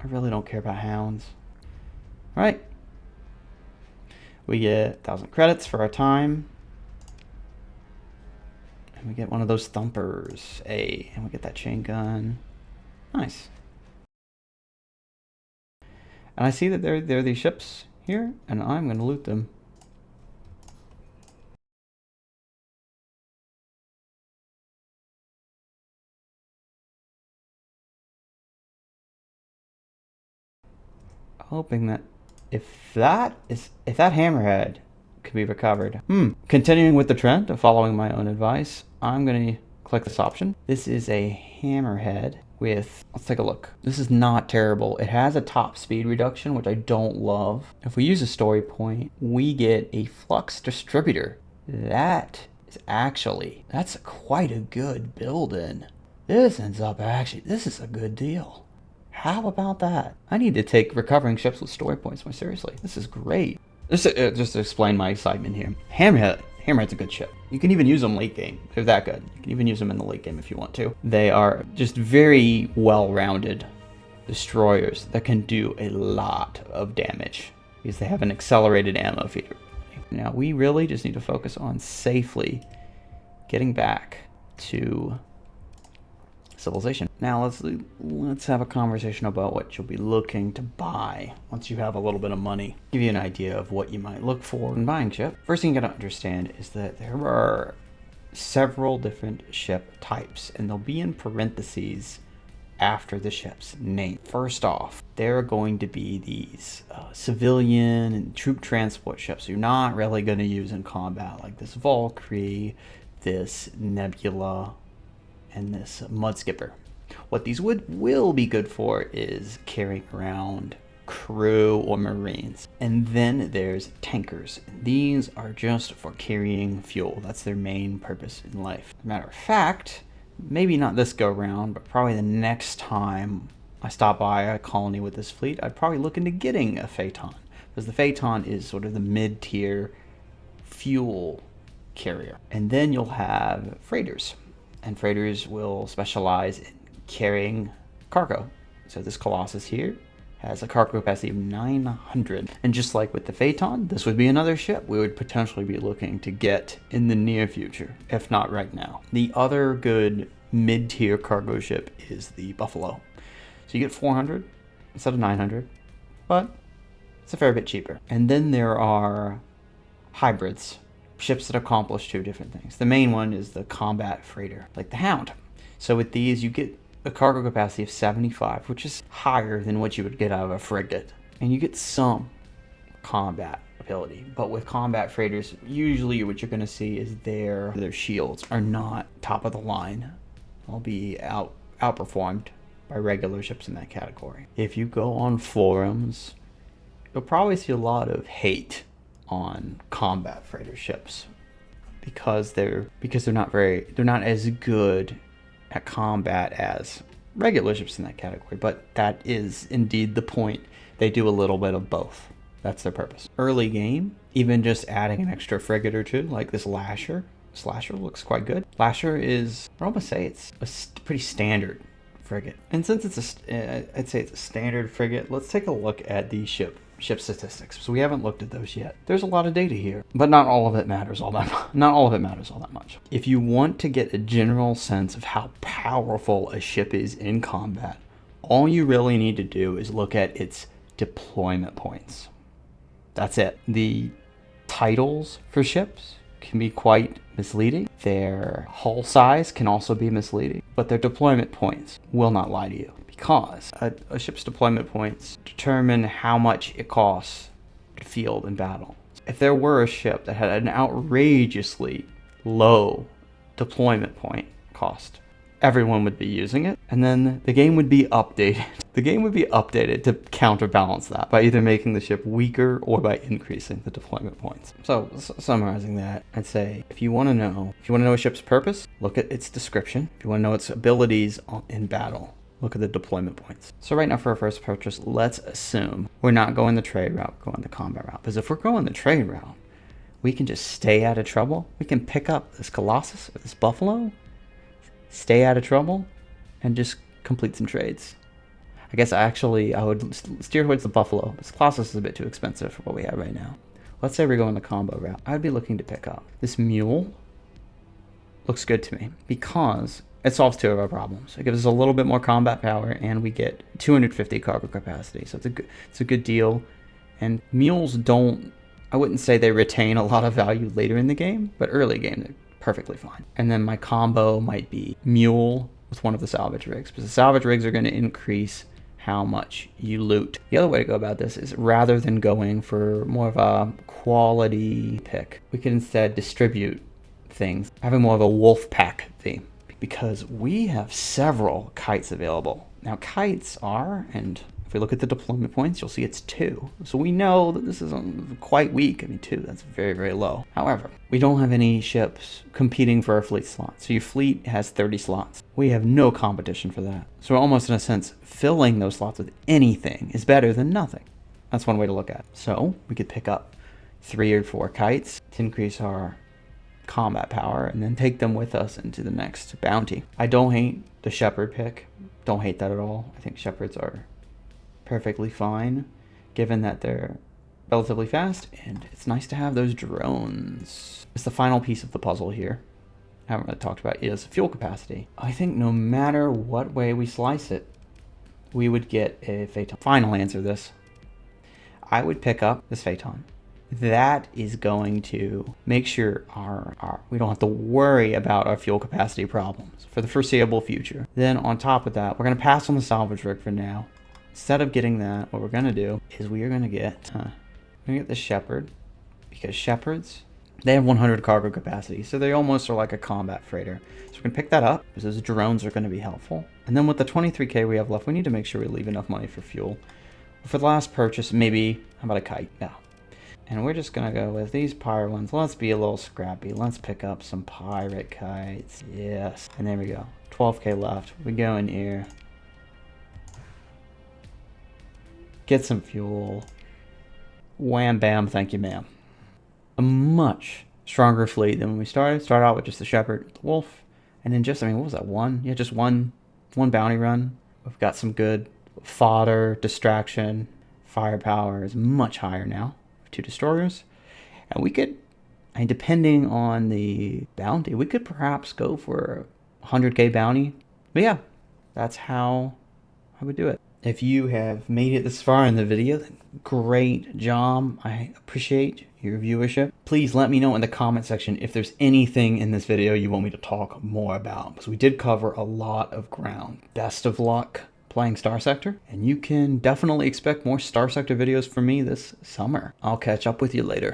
hounds. All right. We get 1,000 credits for our time. And we get one of those thumpers. And we get that chain gun. Nice. And I see that there are these ships here, and I'm going to loot them. Hoping that if that hammerhead can be recovered. Continuing with the trend of following my own advice, I'm going to click this option. This is a hammerhead with, let's take a look. This is not terrible. It has a top speed reduction, which I don't love. If we use a story point, we get a flux distributor. That's quite a good build-in. This is a good deal. How about that? I need to take recovering ships with story points more seriously. This is great. Just to explain my excitement here. Hammerhead's a good ship. You can even use them late game. They're that good. You can even use them in the late game if you want to. They are just very well-rounded destroyers that can do a lot of damage because they have an accelerated ammo feeder. Now we really just need to focus on safely getting back to civilization. Now let's have a conversation about what you'll be looking to buy once you have a little bit of money. Give you an idea of what you might look for in buying ship. First thing you gotta understand is that there are several different ship types, and they'll be in parentheses after the ship's name. First off, there are going to be these civilian and troop transport ships you're not really going to use in combat, like this Valkyrie, this Nebula, and this Mudskipper. What these will be good for is carrying around crew or marines. And then there's tankers. These are just for carrying fuel. That's their main purpose in life. As a matter of fact, maybe not this go round, but probably the next time I stop by a colony with this fleet, I'd probably look into getting a Phaeton, because the Phaeton is sort of the mid-tier fuel carrier. And then you'll have freighters, and freighters will specialize in carrying cargo. So this Colossus here has a cargo capacity of 900. And just like with the Phaeton, this would be another ship we would potentially be looking to get in the near future, if not right now. The other good mid-tier cargo ship is the Buffalo. So you get 400 instead of 900, but it's a fair bit cheaper. And then there are hybrids, ships that accomplish two different things. The main one is the combat freighter, like the Hound. So with these, you get a cargo capacity of 75, which is higher than what you would get out of a frigate. And you get some combat ability. But with combat freighters, usually what you're going to see is their shields are not top of the line. They'll be outperformed by regular ships in that category. If you go on forums, you'll probably see a lot of hate on combat freighter ships because they're not as good at combat as regular ships in that category, but that is indeed the point. They do a little bit of both. That's their purpose. Early game, even just adding an extra frigate or two, like this Lasher. This Lasher looks quite good. Lasher is, I'd almost say it's a pretty standard frigate. And since I'd say it's a standard frigate, let's take a look at the ship statistics. So we haven't looked at those yet. There's a lot of data here, but not all of it matters all that much. If you want to get a general sense of how powerful a ship is in combat, all you really need to do is look at its deployment points. That's it. The titles for ships can be quite misleading. Their hull size can also be misleading, but their deployment points will not lie to you, because a ship's deployment points determine how much it costs to field in battle. If there were a ship that had an outrageously low deployment point cost, everyone would be using it, and then the game would be updated. The game would be updated to counterbalance that by either making the ship weaker or by increasing the deployment points. So, summarizing that, I'd say if you want to know a ship's purpose, look at its description. If you want to know its abilities in battle, look at the deployment points. So right now for our first purchase, let's assume we're not going the trade route, we're going the combat route. Because if we're going the trade route, we can just stay out of trouble. We can pick up this Colossus or this Buffalo, stay out of trouble, and just complete some trades. I guess I would steer towards the Buffalo. This Colossus is a bit too expensive for what we have right now. Let's say we're going the combo route. I'd be looking to pick up this Mule. Looks good to me because it solves two of our problems. It gives us a little bit more combat power, and we get 250 cargo capacity. So it's a good deal. And mules I wouldn't say they retain a lot of value later in the game, but early game they're perfectly fine. And then my combo might be Mule with one of the salvage rigs, because the salvage rigs are going to increase how much you loot. The other way to go about this is rather than going for more of a quality pick, we can instead distribute things, having more of a wolf pack theme, because we have several kites available. Now kites are, and if we look at the deployment points, you'll see it's 2. So we know that this is quite weak. I mean, 2, that's very, very low. However, we don't have any ships competing for our fleet slots. So your fleet has 30 slots. We have no competition for that. So almost in a sense, filling those slots with anything is better than nothing. That's one way to look at it. So we could pick up 3 or 4 kites to increase our combat power and then take them with us into the next bounty. I don't hate the Shepherd pick. Don't hate that at all. I think Shepherds are perfectly fine, given that they're relatively fast, and it's nice to have those drones. It's the final piece of the puzzle here I haven't really talked about is fuel capacity. I think no matter what way we slice it, we would get a Phaeton. Final answer this. I would pick up this Phaeton. That is going to make sure we don't have to worry about our fuel capacity problems for the foreseeable future. Then on top of that, we're going to pass on the salvage rig for now. Instead of getting that, what we're going to do is we are going to get the Shepherd, because Shepherds, they have 100 cargo capacity, so they almost are like a combat freighter. So we're going to pick that up, because those drones are going to be helpful. And then with the 23k we have left, we need to make sure we leave enough money for fuel. For the last purchase, maybe, how about a kite? Yeah. And we're just going to go with these pirate ones. Let's be a little scrappy. Let's pick up some pirate kites. Yes. And there we go. 12k left. We go in here. Get some fuel. Wham bam, thank you ma'am. A much stronger fleet than when we started. Started out with just the Shepherd, the Wolf, and then just, what was that, one? Yeah, just one bounty run. We've got some good fodder, distraction, firepower is much higher now. 2 destroyers. And we could, depending on the bounty, we could perhaps go for a 100k bounty. But yeah, that's how I would do it. If you have made it this far in the video, then great job. I appreciate your viewership. Please let me know in the comment section if there's anything in this video you want me to talk more about, because we did cover a lot of ground. Best of luck playing Starsector, and you can definitely expect more Starsector videos from me this summer. I'll catch up with you later.